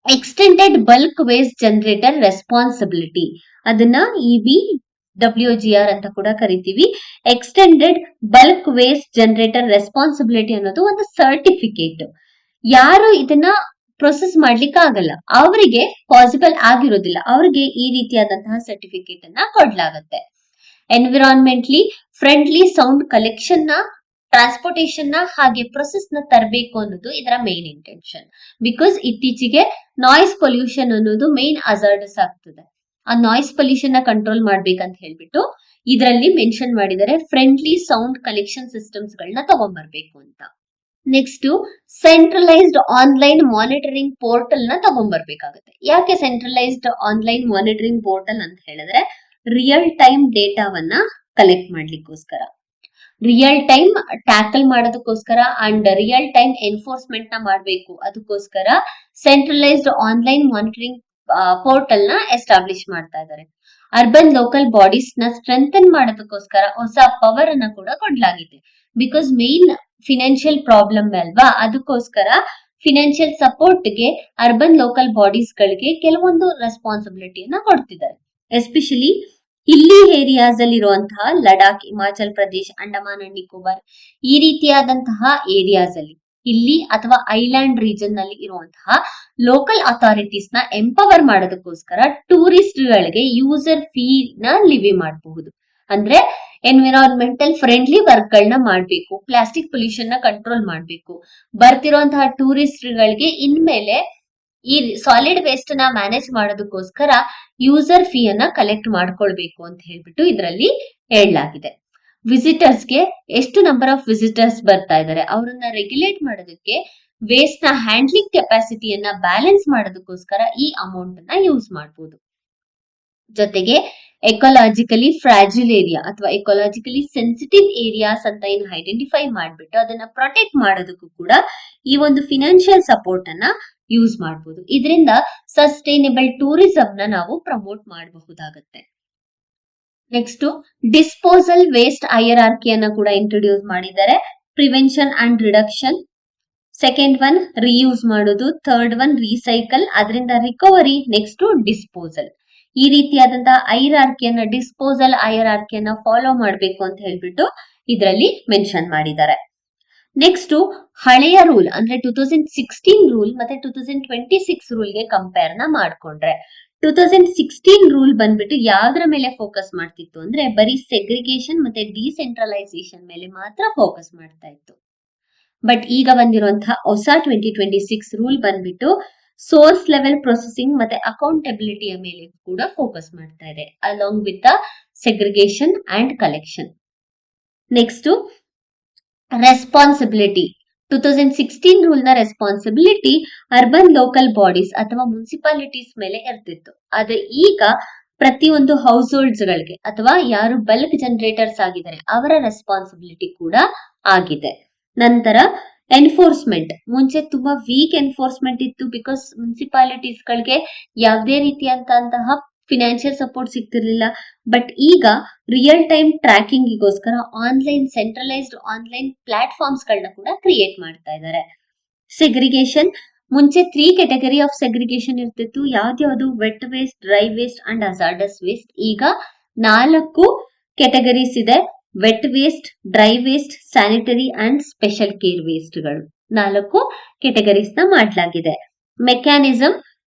extended bulk waste generator responsibility, ಅದನ್ನ EBWGR ಅಂತ ಕೂಡ ಕರಿತೀವಿ. Extended bulk waste generator responsibility ಅನ್ನೋದು ಒಂದು ಸರ್ಟಿಫಿಕೇಟ್. ಯಾರು ಇದನ್ನ ಪ್ರೊಸೆಸ್ ಮಾಡ್ಲಿಕ್ಕೆ ಆಗಲ್ಲ, ಅವರಿಗೆ ಪಾಸಿಬಲ್ ಆಗಿರೋದಿಲ್ಲ, ಅವರಿಗೆ ಈ ರೀತಿಯಾದಂತಹ ಸರ್ಟಿಫಿಕೇಟ್ ಅನ್ನ ಕೊಡ್ಲಾಗತ್ತೆ. ಎನ್ವಿರಾನ್ಮೆಂಟ್ಲಿ ಫ್ರೆಂಡ್ಲಿ ಸೌಂಡ್ ಕಲೆಕ್ಷನ್ ನ, ಟ್ರಾನ್ಸ್ಪೋರ್ಟೇಷನ್ ನ ಹಾಗೆ ಪ್ರೊಸೆಸ್ ನ ತರಬೇಕು ಅನ್ನೋದು ಇದರ ಮೇನ್ ಇಂಟೆನ್ಷನ್. ಬಿಕಾಸ್ ಇತ್ತೀಚೆಗೆ ನಾಯ್ಸ್ ಪೊಲ್ಯೂಷನ್ ಅನ್ನೋದು ಮೇನ್ ಅಜಾರ್ಡಸ್ ಆಗ್ತದೆ. ಆ ನಾಯ್ಸ್ ಪೊಲ್ಯೂಷನ್ ನ ಕಂಟ್ರೋಲ್ ಮಾಡ್ಬೇಕಂತ ಹೇಳ್ಬಿಟ್ಟು ಇದರಲ್ಲಿ ಮೆನ್ಷನ್ ಮಾಡಿದರೆ ಫ್ರೆಂಡ್ಲಿ ಸೌಂಡ್ ಕಲೆಕ್ಷನ್ ಸಿಸ್ಟಮ್ಸ್ ಗಳನ್ನ ತಗೊಂಡ್ಬರ್ಬೇಕು ಅಂತ. Next, centralised online monitoring portal ನ ತಗೊಂಡ್ಬರ್ಬೇಕಾಗುತ್ತೆ. ಯಾಕೆ ಸೆಂಟ್ರಲೈಸ್ಡ್ ಆನ್ಲೈನ್ ಮಾನಿಟರಿಂಗ್ ಪೋರ್ಟಲ್ ಅಂತ ಹೇಳಿದ್ರೆ ರಿಯಲ್ ಟೈಮ್ ಡೇಟಾವನ್ನ ಕಲೆಕ್ಟ್ ಮಾಡ್ಲಿಕ್ಕೋಸ್ಕರ, ರಿಯಲ್ ಟೈಮ್ ಟ್ಯಾಕಲ್ ಮಾಡೋದಕ್ಕೋಸ್ಕರ ಅಂಡ್ ರಿಯಲ್ ಟೈಮ್ ಎನ್ಫೋರ್ಸ್ಮೆಂಟ್ ನ ಮಾಡಬೇಕು. ಅದಕ್ಕೋಸ್ಕರ ಸೆಂಟ್ರಲೈಸ್ಡ್ ಆನ್ಲೈನ್ ಮಾನಿಟರಿಂಗ್ ಪೋರ್ಟಲ್ ನ ಎಸ್ಟಾಬ್ಲಿಷ್ ಮಾಡ್ತಾ ಇದ್ದಾರೆ. ಅರ್ಬನ್ ಲೋಕಲ್ ಬಾಡೀಸ್ ನ ಸ್ಟ್ರೆಂಥನ್ ಮಾಡೋದಕ್ಕೋಸ್ಕರ ಹೊಸ ಪವರ್ ಅನ್ನ ಕೂಡ ಕೊಡ್ಲಾಗಿದೆ. ಬಿಕಾಸ್ ಮೇನ್ ಫಿನಾನ್ಷಿಯಲ್ ಪ್ರಾಬ್ಲಮ್ ಅಲ್ವಾ, ಅದಕ್ಕೋಸ್ಕರ ಫಿನಾನ್ಷಿಯಲ್ ಸಪೋರ್ಟ್ ಗೆ ಅರ್ಬನ್ ಲೋಕಲ್ ಬಾಡೀಸ್ ಗಳಿಗೆ ಕೆಲವೊಂದು ರೆಸ್ಪಾನ್ಸಿಬಿಲಿಟಿಯನ್ನ ಕೊಡ್ತಿದ್ದಾರೆ. ಎಸ್ಪೆಷಲಿ ಹಿಲ್ಲಿ ಏರಿಯಾಸ್ ಅಲ್ಲಿ ಇರುವಂತಹ ಲಡಾಖ್, ಹಿಮಾಚಲ್ ಪ್ರದೇಶ್, ಅಂಡಮಾನ್ ಅಂಡ್ ನಿಕೋಬಾರ್ ಈ ರೀತಿಯಾದಂತಹ ಏರಿಯಾಸ್ ಅಲ್ಲಿ ಇಲ್ಲಿ ಅಥವಾ ಐಲ್ಯಾಂಡ್ ರೀಜನ್ ನಲ್ಲಿ ಇರುವಂತಹ ಲೋಕಲ್ ಅಥಾರಿಟೀಸ್ ನ ಎಂಪವರ್ ಮಾಡೋದಕ್ಕೋಸ್ಕರ ಟೂರಿಸ್ಟ್ ಗಳಿಗೆ ಯೂಸರ್ ಫೀ ನ ಲಿವಿ ಮಾಡಬಹುದು. ಅಂದ್ರೆ ಎನ್ವಿರಾನ್ಮೆಂಟಲ್ ಫ್ರೆಂಡ್ಲಿ ವರ್ಕ್ ಗಳನ್ನ ಮಾಡ್ಬೇಕು, ಪ್ಲಾಸ್ಟಿಕ್ ಪೊಲ್ಯೂಷನ್ ನ ಕಂಟ್ರೋಲ್ ಮಾಡ್ಬೇಕು, ಬರ್ತಿರುವಂತಹ ಟೂರಿಸ್ಟ್ ಗಳಿಗೆ ಇನ್ಮೇಲೆ ಈ ಸಾಲಿಡ್ ವೇಸ್ಟ್ ನ ಮ್ಯಾನೇಜ್ ಮಾಡೋದಕ್ಕೋಸ್ಕರ ಯೂಸರ್ ಫೀ ಅನ್ನ ಕಲೆಕ್ಟ್ ಮಾಡ್ಕೊಳ್ಬೇಕು ಅಂತ ಹೇಳ್ಬಿಟ್ಟು ಇದರಲ್ಲಿ ಹೇಳಲಾಗಿದೆ. ವಿಸಿಟರ್ಸ್ಗೆ ಎಷ್ಟು ನಂಬರ್ ಆಫ್ ವಿಸಿಟರ್ಸ್ ಬರ್ತಾ ಇದ್ದಾರೆ ಅವರನ್ನ ರೆಗ್ಯುಲೇಟ್ ಮಾಡೋದಕ್ಕೆ ವೇಸ್ಟ್ ನ ಹ್ಯಾಂಡ್ಲಿಂಗ್ ಕೆಪಾಸಿಟಿಯನ್ನ ಬ್ಯಾಲೆನ್ಸ್ ಮಾಡೋದಕ್ಕೋಸ್ಕರ ಈ ಅಮೌಂಟ್ ಅನ್ನ ಯೂಸ್ ಮಾಡಬಹುದು. ಜೊತೆಗೆ ಎಕೊಲಾಜಿಕಲಿ ಫ್ರಾಜಿಲ್ ಏರಿಯಾ ಅಥವಾ ಎಕೊಲಾಜಿಕಲಿ ಸೆನ್ಸಿಟಿವ್ ಏರಿಯಾಸ್ ಅಂತ ಏನು ಐಡೆಂಟಿಫೈ ಮಾಡ್ಬಿಟ್ಟು ಅದನ್ನ ಪ್ರೊಟೆಕ್ಟ್ ಮಾಡೋದಕ್ಕೂ ಕೂಡ ಈ ಒಂದು ಫಿನಾನ್ಷಿಯಲ್ ಸಪೋರ್ಟ್ ಅನ್ನ ಯೂಸ್ ಮಾಡಬಹುದು. ಇದರಿಂದ ಸಸ್ಟೈನೇಬಲ್ ಟೂರಿಸಂ ನ ನಾವು ಪ್ರಮೋಟ್ ಮಾಡಬಹುದಾಗತ್ತೆ. ನೆಕ್ಸ್ಟ್ ಡಿಸ್ಪೋಸಲ್ ವೇಸ್ಟ್ ಹೈರಾರ್ಕಿಯನ್ನ ಕೂಡ ಇಂಟ್ರೊಡ್ಯೂಸ್ ಮಾಡಿದ್ದಾರೆ. Prevention and reduction, second one reuse ಮಾಡೋದು, ಥರ್ಡ್ ಒನ್ ರೀಸೈಕಲ್, ಅದರಿಂದ ರಿಕವರಿ, ನೆಕ್ಸ್ಟ್ ಡಿಸ್ಪೋಸಲ್. ಈ ರೀತಿಯಾದಂತಹ ಹೈರಾರ್ಕಿಯನ್ನ ಡಿಸ್ಪೋಸಲ್ ಹೈರಾರ್ಕಿಯನ್ನ ಫಾಲೋ ಮಾಡಬೇಕು ಅಂತ ಹೇಳ್ಬಿಟ್ಟು ಇದರಲ್ಲಿ ಮೆನ್ಷನ್ ಮಾಡಿದ್ದಾರೆ. ನೆಕ್ಸ್ಟ್ ಹಳೆಯ ರೂಲ್ ಅಂದ್ರೆ 2016 ರೂಲ್ ಮತ್ತೆ 2026 ರೂಲ್ಗೆ ಕಂಪೇರ್ ನ ಮಾಡ್ಕೊಂಡ್ರೆ 2016 ರೂಲ್ ಬಂದ್ಬಿಟ್ಟು ಯಾವ್ದ್ರ ಮೇಲೆ ಫೋಕಸ್ ಮಾಡ್ತಿತ್ತು ಅಂದ್ರೆ ಬರೀ ಸೆಗ್ರಿಗೇಷನ್ ಮತ್ತೆ ಡಿಸೆಂಟ್ರಲೈಸೇಷನ್ ಮೇಲೆ ಮಾತ್ರ ಫೋಕಸ್ ಮಾಡ್ತಾ ಇತ್ತು. ಬಟ್ ಈಗ ಬಂದಿರುವಂತಹ ಹೊಸ 2026 ರೂಲ್ ಬಂದ್ಬಿಟ್ಟು ಸೋರ್ಸ್ ಲೆವೆಲ್ ಪ್ರೊಸೆಸಿಂಗ್ ಮತ್ತೆ ಅಕೌಂಟಬಿಲಿಟಿಯ ಮೇಲೆ ಕೂಡ ಫೋಕಸ್ ಮಾಡ್ತಾ ಇದೆ, along with the segregation and collection. Next responsibility. 2016 rule ನ ರೆಸ್ಪಾನ್ಸಿಬಿಲಿಟಿ ಅರ್ಬನ್ ಲೋಕಲ್ ಬಾಡೀಸ್ ಅಥವಾ ಮುನ್ಸಿಪಾಲಿಟೀಸ್ ಮೇಲೆ ಇರ್ತಿತ್ತು. ಆದ್ರೆ ಈಗ ಪ್ರತಿಯೊಂದು ಹೌಸ್ ಹೋಲ್ಡ್ಸ್ ಗಳಿಗೆ ಅಥವಾ ಯಾರು ಬಲ್ಕ್ ಜನರೇಟರ್ಸ್ ಆಗಿದ್ದಾರೆ ಅವರ ರೆಸ್ಪಾನ್ಸಿಬಿಲಿಟಿ ಕೂಡ ಆಗಿದೆ. ನಂತರ ಎನ್ಫೋರ್ಸ್ಮೆಂಟ್. ಮುಂಚೆ ತುಂಬಾ ವೀಕ್ ಎನ್ಫೋರ್ಸ್ಮೆಂಟ್ ಇತ್ತು, ಬಿಕಾಸ್ ಮುನ್ಸಿಪಾಲಿಟೀಸ್ ಗಳಿಗೆ ಯಾವುದೇ ರೀತಿಯಂತಹ ಫಿನಾನ್ಷಿಯಲ್ ಸಪೋರ್ಟ್ ಸಿಗ್ತಿರ್ಲಿಲ್ಲ. ಬಟ್ ಈಗ ರಿಯಲ್ ಟೈಮ್ ಟ್ರ್ಯಾಕಿಂಗಿಗೋಸ್ಕರ ಆನ್ಲೈನ್ ಸೆಂಟ್ರಲೈಸ್ಡ್ ಆನ್ಲೈನ್ ಪ್ಲಾಟ್ಫಾರ್ಮ್ಸ್ ಗಳನ್ನ ಕೂಡ ಕ್ರಿಯೇಟ್ ಮಾಡ್ತಾ ಇದ್ದಾರೆ. ಸೆಗ್ರಿಗೇಷನ್. ಮುಂಚೆ 3 ಕ್ಯಾಟಗರಿ ಆಫ್ ಸೆಗ್ರಿಗೇಷನ್ ಇರ್ತಿತ್ತು. ಯಾವ್ದ್ಯಾವ್ದು? Vet waste, dry waste and hazardous waste. ಈಗ 4 ಕ್ಯಾಟಗರೀಸ್ ಇದೆ. Vet waste, dry waste, sanitary and special care waste ಗಳು 4 ಕ್ಯಾಟಗರೀಸ್ ನ ಮಾಡಲಾಗಿದೆ. ಮೆಕ್ಯಾನಿಸಮ್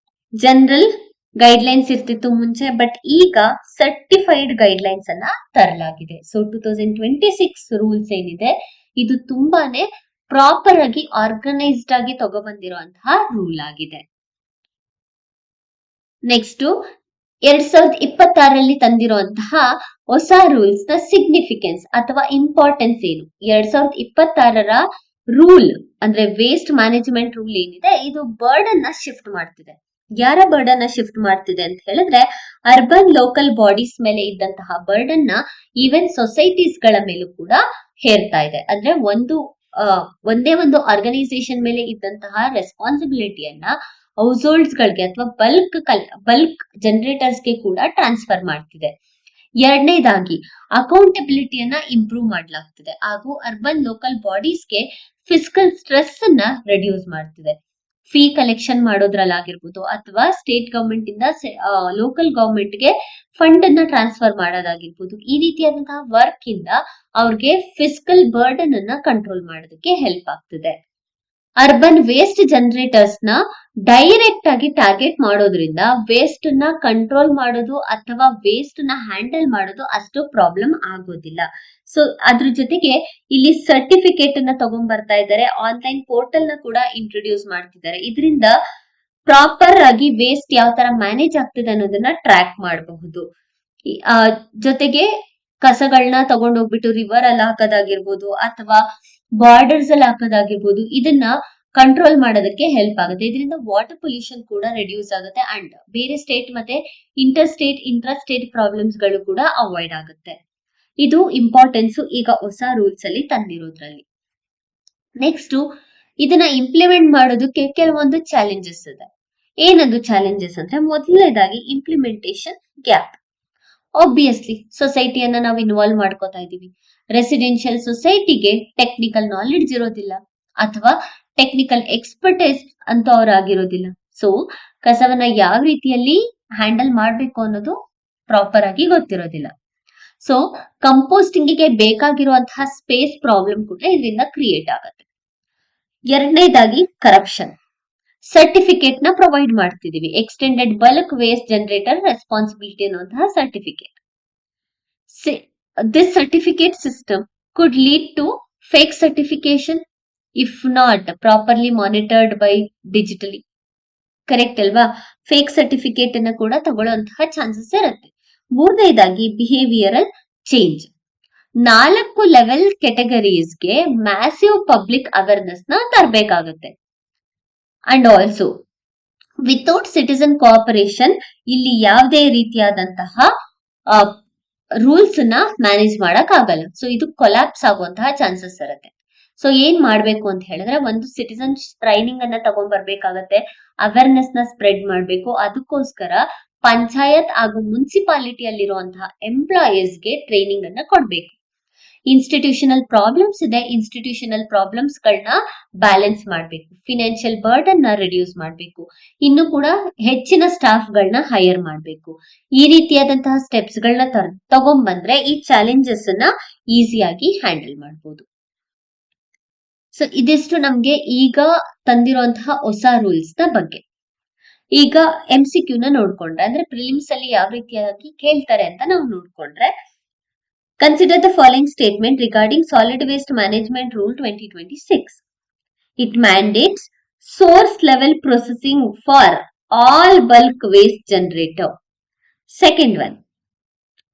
ಜನರಲ್ ಗೈಡ್ಲೈನ್ಸ್ ಇರ್ತಿತ್ತು ಮುಂಚೆ, ಬಟ್ ಈಗ ಸರ್ಟಿಫೈಡ್ ಗೈಡ್ಲೈನ್ಸ್ ಅನ್ನ ತರಲಾಗಿದೆ. ಸೊ 2026 ರೂಲ್ಸ್ ಏನಿದೆ ಇದು ತುಂಬಾನೇ ಪ್ರಾಪರ್ ಆಗಿ ಆರ್ಗನೈಸ್ಡ್ ಆಗಿ ತಗೊಬಂದಿರುವಂತಹ ರೂಲ್ ಆಗಿದೆ. ನೆಕ್ಸ್ಟ್ 2026ರಲ್ಲಿ ತಂದಿರುವಂತಹ ಹೊಸ ರೂಲ್ಸ್ ನ ಸಿಗ್ನಿಫಿಕೆನ್ಸ್ ಅಥವಾ ಇಂಪಾರ್ಟೆನ್ಸ್ ಏನು? 2026ರ ರೂಲ್ ಅಂದ್ರೆ ವೇಸ್ಟ್ ಮ್ಯಾನೇಜ್ಮೆಂಟ್ ರೂಲ್ ಏನಿದೆ ಇದು ಬರ್ಡನ್ ನ ಶಿಫ್ಟ್ ಮಾಡ್ತಿದೆ. ಯಾರ ಬರ್ಡನ್ ನ ಶಿಫ್ಟ್ ಮಾಡ್ತಿದೆ ಅಂತ ಹೇಳಿದ್ರೆ ಅರ್ಬನ್ ಲೋಕಲ್ ಬಾಡೀಸ್ ಮೇಲೆ ಇದ್ದಂತಹ ಬರ್ಡನ್ ನ ಈವನ್ ಸೊಸೈಟೀಸ್ ಗಳ ಮೇಲೂ ಕೂಡ ಹೇರ್ತಾ ಇದೆ. ಅಂದ್ರೆ ಒಂದೇ ಒಂದು ಆರ್ಗನೈಸೇಷನ್ ಮೇಲೆ ಇದ್ದಂತಹ ರೆಸ್ಪಾನ್ಸಿಬಿಲಿಟಿಯನ್ನ ಹೌಸ್ ಹೋಲ್ಡ್ಸ್ ಗಳಿಗೆ ಅಥವಾ ಬಲ್ಕ್ ಜನರೇಟರ್ಸ್ ಗೆ ಕೂಡ ಟ್ರಾನ್ಸ್ಫರ್ ಮಾಡ್ತಿದೆ. ಎರಡನೇದಾಗಿ ಅಕೌಂಟಬಿಲಿಟಿಯನ್ನ ಇಂಪ್ರೂವ್ ಮಾಡಲಾಗ್ತಿದೆ ಹಾಗೂ ಅರ್ಬನ್ ಲೋಕಲ್ ಬಾಡೀಸ್ಗೆ ಫಿಸ್ಕಲ್ ಸ್ಟ್ರೆಸ್ ಅನ್ನ ರೆಡ್ಯೂಸ್ ಮಾಡ್ತಿದೆ. ಫೀ ಕಲೆಕ್ಷನ್ ಮಾಡೋದ್ರಲ್ಲಾಗಿರ್ಬೋದು ಅಥವಾ ಸ್ಟೇಟ್ ಗವರ್ಮೆಂಟ್ ಇಂದ ಲೋಕಲ್ ಗವರ್ಮೆಂಟ್ ಗೆ ಫಂಡ್ ಅನ್ನ ಟ್ರಾನ್ಸ್ಫರ್ ಮಾಡೋದಾಗಿರ್ಬೋದು, ಈ ರೀತಿಯಾದಂತಹ ವರ್ಕ್ ಇಂದ ಅವ್ರಿಗೆ ಫಿಸ್ಕಲ್ ಬರ್ಡನ್ ಅನ್ನ ಕಂಟ್ರೋಲ್ ಮಾಡೋದಕ್ಕೆ ಹೆಲ್ಪ್ ಆಗ್ತದೆ. ಅರ್ಬನ್ ವೇಸ್ಟ್ ಜನರೇಟರ್ಸ್ ನ ಡೈರೆಕ್ಟ್ ಆಗಿ ಟಾರ್ಗೆಟ್ ಮಾಡೋದ್ರಿಂದ ವೇಸ್ಟ್ ನ ಕಂಟ್ರೋಲ್ ಮಾಡೋದು ಅಥವಾ ವೇಸ್ಟ್ ನ ಹ್ಯಾಂಡಲ್ ಮಾಡೋದು ಅಷ್ಟು ಪ್ರಾಬ್ಲಮ್ ಆಗೋದಿಲ್ಲ. ಸೊ ಅದ್ರ ಜೊತೆಗೆ ಇಲ್ಲಿ ಸರ್ಟಿಫಿಕೇಟ್ ಅನ್ನ ತಗೊಂಡ್ ಬರ್ತಾ ಇದ್ದಾರೆ, ಆನ್ಲೈನ್ ಪೋರ್ಟಲ್ ನ ಕೂಡ ಇಂಟ್ರೊಡ್ಯೂಸ್ ಮಾಡ್ತಿದ್ದಾರೆ. ಇದರಿಂದ ಪ್ರಾಪರ್ ಆಗಿ ವೇಸ್ಟ್ ಯಾವ ತರ ಮ್ಯಾನೇಜ್ ಆಗ್ತದೆ ಅನ್ನೋದನ್ನ ಟ್ರ್ಯಾಕ್ ಮಾಡಬಹುದು. ಜೊತೆಗೆ ಕಸಗಳನ್ನ ತಗೊಂಡೋಗ್ಬಿಟ್ಟು ರಿವರ್ ಅಲ್ಲಿ ಹಾಕೋದಾಗಿರ್ಬೋದು ಅಥವಾ ಬಾರ್ಡರ್ಸ್ ಅಲ್ಲಿ ಹಾಕೋದಾಗಿರ್ಬೋದು, ಇದನ್ನ ಕಂಟ್ರೋಲ್ ಮಾಡೋದಕ್ಕೆ ಹೆಲ್ಪ್ ಆಗುತ್ತೆ. ಇದರಿಂದ ವಾಟರ್ ಪೊಲ್ಯೂಷನ್ ಕೂಡ ರೆಡ್ಯೂಸ್ ಆಗುತ್ತೆ ಅಂಡ್ ಬೇರೆ ಸ್ಟೇಟ್ ಮತ್ತೆ ಇಂಟ್ರಾ ಸ್ಟೇಟ್ ಪ್ರಾಬ್ಲಮ್ಸ್ ಗಳು ಕೂಡ ಅವಾಯ್ಡ್ ಆಗುತ್ತೆ. ಇದು ಇಂಪಾರ್ಟೆನ್ಸ್ ಈಗ ಹೊಸ ರೂಲ್ಸ್ ಅಲ್ಲಿ ತಂದಿರೋದ್ರಲ್ಲಿ. ನೆಕ್ಸ್ಟ್ ಇದನ್ನ ಇಂಪ್ಲಿಮೆಂಟ್ ಮಾಡೋದಕ್ಕೆ ಕೆಲವೊಂದು ಚಾಲೆಂಜಸ್ ಇದೆ. ಏನದು ಚಾಲೆಂಜಸ್ ಅಂದ್ರೆ ಮೊದಲನೇದಾಗಿ ಇಂಪ್ಲಿಮೆಂಟೇಷನ್ ಗ್ಯಾಪ್. ಆಬ್ವಿಯಸ್ಲಿ ಸೊಸೈಟಿಯನ್ನ ನಾವು ಇನ್ವಾಲ್ವ್ ಮಾಡ್ಕೋತಾ ಇದೀವಿ. ರೆಸಿಡೆನ್ಷಿಯಲ್ ಸೊಸೈಟಿಗೆ ಟೆಕ್ನಿಕಲ್ ನಾಲೆಡ್ಜ್ ಇರೋದಿಲ್ಲ ಅಥವಾ ಟೆಕ್ನಿಕಲ್ ಎಕ್ಸ್ಪರ್ಟೈಸ್ ಅಂತ ಆಗಿರೋದಿಲ್ಲ. ಸೊ ಕಸವನ್ನ ಯಾವ ರೀತಿಯಲ್ಲಿ ಹ್ಯಾಂಡಲ್ ಮಾಡ್ಬೇಕು ಅನ್ನೋದು ಪ್ರಾಪರ್ ಆಗಿ ಗೊತ್ತಿರೋದಿಲ್ಲ. ಸೊ ಕಂಪೋಸ್ಟಿಂಗ್ ಗೆ ಬೇಕಾಗಿರುವಂತಹ ಸ್ಪೇಸ್ ಪ್ರಾಬ್ಲಮ್ ಕೂಡ ಇದರಿಂದ ಕ್ರಿಯೇಟ್ ಆಗುತ್ತೆ. ಎರಡನೇದಾಗಿ ಕರಪ್ಷನ್. ಸರ್ಟಿಫಿಕೇಟ್ ನ ಪ್ರೊವೈಡ್ ಮಾಡ್ತಿದೀವಿ, extended bulk waste generator responsibility ಅನ್ನುವಂತಹ certificate. This certificate system could lead to fake certification if not properly monitored by digitally. Correct ಅಲ್ವಾ? ಫೇಕ್ ಸರ್ಟಿಫಿಕೇಟ್ ಅನ್ನ ಕೂಡ ತಗೊಳ್ಳುವಂತಹ ಚಾನ್ಸಸ್ ಇರುತ್ತೆ. ಮೂರನೇದಾಗಿ ಬಿಹೇವಿಯರಲ್ ಚೇಂಜ್. 4 ಲೆವೆಲ್ ಕೆಟಗರೀಸ್ಗೆ ಮ್ಯಾಸಿವ್ ಪಬ್ಲಿಕ್ ಅವೇರ್ನೆಸ್ ನ ತರಬೇಕಾಗುತ್ತೆ. And also without citizen cooperation ಇಲ್ಲಿ ಯಾವುದೇ ರೀತಿಯಾದಂತಹ ರೂಲ್ಸ್ ನ ಮ್ಯಾನೇಜ್ ಮಾಡಕ್ ಆಗಲ್ಲ. ಸೊ ಇದು ಕೊಲ್ಯಾಪ್ಸ್ ಆಗುವಂತಹ ಚಾನ್ಸಸ್ ಇರುತ್ತೆ. ಸೊ ಏನ್ ಮಾಡ್ಬೇಕು ಅಂತ ಹೇಳಿದ್ರೆ, ಒಂದು ಸಿಟಿಸನ್ ಟ್ರೈನಿಂಗ್ ಅನ್ನ ತಗೊಂಡ್ ಬರ್ಬೇಕಾಗತ್ತೆ, ಅವೇರ್ನೆಸ್ ನ ಸ್ಪ್ರೆಡ್ ಮಾಡ್ಬೇಕು. ಅದಕ್ಕೋಸ್ಕರ ಪಂಚಾಯತ್ ಹಾಗೂ ಮುನ್ಸಿಪಾಲಿಟಿ ಅಲ್ಲಿರುವಂತಹ ಎಂಪ್ಲಾಯೀಸ್ ಗೆ ಟ್ರೈನಿಂಗ್ ಅನ್ನ ಕೊಡ್ಬೇಕು. ಇನ್ಸ್ಟಿಟ್ಯೂಷನಲ್ ಪ್ರಾಬ್ಲಮ್ಸ್ ಇದೆ, ಇನ್ಸ್ಟಿಟ್ಯೂಷನಲ್ ಪ್ರಾಬ್ಲಮ್ಸ್ ಗಳನ್ನ ಬ್ಯಾಲೆನ್ಸ್ ಮಾಡಬೇಕು. ಫಿನಾನ್ಷಿಯಲ್ ಬರ್ಡನ್ ನ ರಿಡ್ಯೂಸ್ ಮಾಡಬೇಕು. ಇನ್ನು ಕೂಡ ಹೆಚ್ಚಿನ ಸ್ಟಾಫ್ ಗಳನ್ನ ಹೈಯರ್ ಮಾಡಬೇಕು. ಈ ರೀತಿಯಾದಂತಹ ಸ್ಟೆಪ್ಸ್ ಗಳನ್ನ ತಗೊಂಡ್ಬಂದ್ರೆ ಈ ಚಾಲೆಂಜಸ್ ಅನ್ನ ಈಸಿಯಾಗಿ ಹ್ಯಾಂಡಲ್ ಮಾಡಬಹುದು. ಸೊ ಇದಿಷ್ಟು ನಮ್ಗೆ ಈಗ ತಂದಿರುವಂತಹ ಹೊಸ ರೂಲ್ಸ್ ನ ಬಗ್ಗೆ. ಈಗ MCQ ನ ನೋಡ್ಕೊಂಡ್ರೆ, ಅಂದ್ರೆ ಪ್ರಿಲಿಮ್ಸ್ ಅಲ್ಲಿ ಯಾವ ರೀತಿಯಾಗಿ ಕೇಳ್ತಾರೆ ಅಂತ ನಾವು ನೋಡ್ಕೊಂಡ್ರೆ, consider the following statement regarding solid waste management rule 2026. It mandates source level processing for all bulk waste generator. Second one,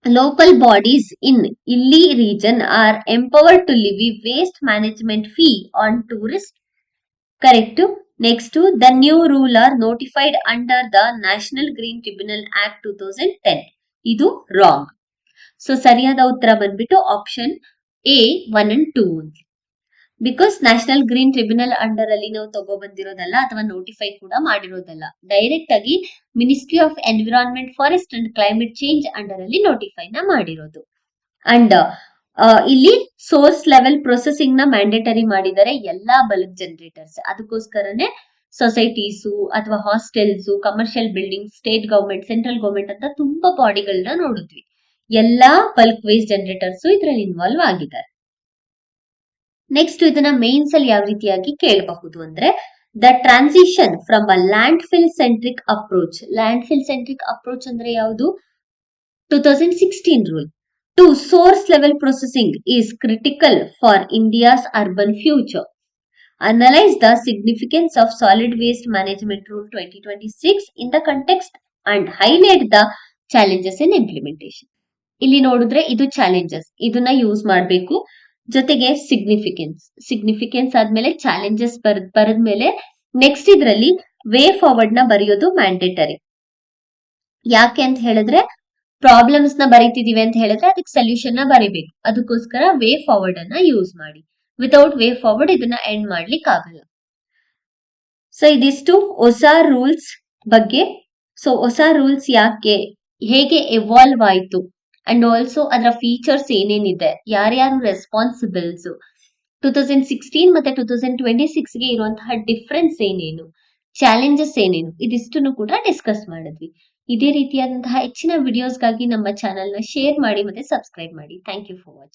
local bodies in Illi region are empowered to levy waste management fee on tourists. Correct. Next, the new rule are notified under the National Green Tribunal Act 2010. ಇದು wrong. So ಸರಿಯಾದ ಉತ್ತರ ಬಂದ್ಬಿಟ್ಟು option A 1 and 2. Because national green tribunal under ಅಲ್ಲಿ ನಾವು ತಗೊಬಂದಿರೋದಲ್ಲ ಅಥವಾ notify ಕೂಡ ಮಾಡಿರೋದಲ್ಲ, direct ಆಗಿ ministry of environment, forest and climate change under ಅಲ್ಲಿ ನೋಟಿಫೈನ ಮಾಡಿರೋದು. ಅಂಡ್ ಇಲ್ಲಿ ಸೋರ್ಸ್ ಲೆವೆಲ್ ಪ್ರೊಸೆಸಿಂಗ್ ನ ಮ್ಯಾಂಡೇಟರಿ ಮಾಡಿದ್ದಾರೆ ಎಲ್ಲಾ ಬಲ್ಕ್ ಜನರೇಟರ್ಸ್. ಅದಕ್ಕೋಸ್ಕರನೇ ಸೊಸೈಟೀಸು ಅಥವಾ hostels, commercial building, state government, central government ಅಂತ ತುಂಬಾ ಬಾಡಿಗಳನ್ನ ನೋಡಿದ್ವಿ. ಎಲ್ಲಾ ಬಲ್ಕ್ ವೇಸ್ಟ್ ಜನರೇಟರ್ಸ್ ಇದರಲ್ಲಿ ಇನ್ವಾಲ್ವ್ ಆಗಿದ್ದಾರೆ. ನೆಕ್ಸ್ಟ್ ಇದನ್ನ ಮೇನ್ಸ್ ಅಲ್ಲಿ ಯಾವ ರೀತಿಯಾಗಿ ಕೇಳಬಹುದು ಅಂದ್ರೆ, the transition from a landfill centric approach. Landfill centric approach ಅಂದ್ರೆ ಯಾವುದು? 2016 rule to source level processing is critical for India's urban future. Analyze the significance of solid waste management rule 2026 in the context and highlight the challenges in implementation. ಇಲ್ಲಿ ನೋಡಿದ್ರೆ ಇದು challenges, ಇದನ್ನ use ಮಾಡಬೇಕು. ಜೊತೆಗೆ significance ಆದ್ಮೇಲೆ challenges ಬರೆದ್ಮೇಲೆ next ಇದ್ರಲ್ಲಿ way forward ನ ಬರೆಯೋದು ಮ್ಯಾಂಡೇಟರಿ. ಯಾಕೆ ಅಂತ ಹೇಳಿದ್ರೆ, ಪ್ರಾಬ್ಲಮ್ಸ್ ನ ಬರೀತಿದೀವಿ ಅಂತ ಹೇಳಿದ್ರೆ ಅದಕ್ಕೆ ಸೊಲ್ಯೂಷನ್ ನ ಬರೀಬೇಕು. ಅದಕ್ಕೋಸ್ಕರ ವೇ ಫಾರ್ವರ್ಡ್ ಅನ್ನ ಯೂಸ್ ಮಾಡಿ. ವಿತೌಟ್ ವೇ ಫಾರ್ವರ್ಡ್ ಇದನ್ನ ಎಂಡ್ ಮಾಡ್ಲಿಕ್ಕೆ ಆಗಲ್ಲ. ಸೊ ಇದಿಷ್ಟು ಹೊಸ ರೂಲ್ಸ್ ಬಗ್ಗೆ. ಸೊ ಹೊಸ ರೂಲ್ಸ್ ಯಾಕೆ, ಹೇಗೆ ಎವಾಲ್ವ್ ಆಯ್ತು, ಅಂಡ್ ಆಲ್ಸೋ ಅದರ ಫೀಚರ್ಸ್ ಏನೇನಿದೆ, ಯಾರ್ಯಾರು ರೆಸ್ಪಾನ್ಸಿಬಲ್ಸ್, 2016 ಮತ್ತೆ 2026 ಗೆ ಇರುವಂತಹ ಡಿಫ್ರೆನ್ಸ್ ಏನೇನು, ಚಾಲೆಂಜಸ್ ಏನೇನು, ಇದಿಷ್ಟನ್ನು ಕೂಡ ಡಿಸ್ಕಸ್ ಮಾಡಿದ್ವಿ. ಇದೇ ರೀತಿಯಾದಂತಹ ಹೆಚ್ಚಿನ ವಿಡಿಯೋಸ್ಗಾಗಿ ನಮ್ಮ ಚಾನೆಲ್ ನ ಶೇರ್ ಮಾಡಿ ಮತ್ತೆ ಸಬ್ಸ್ಕ್ರೈಬ್ ಮಾಡಿ. Thank you for watching.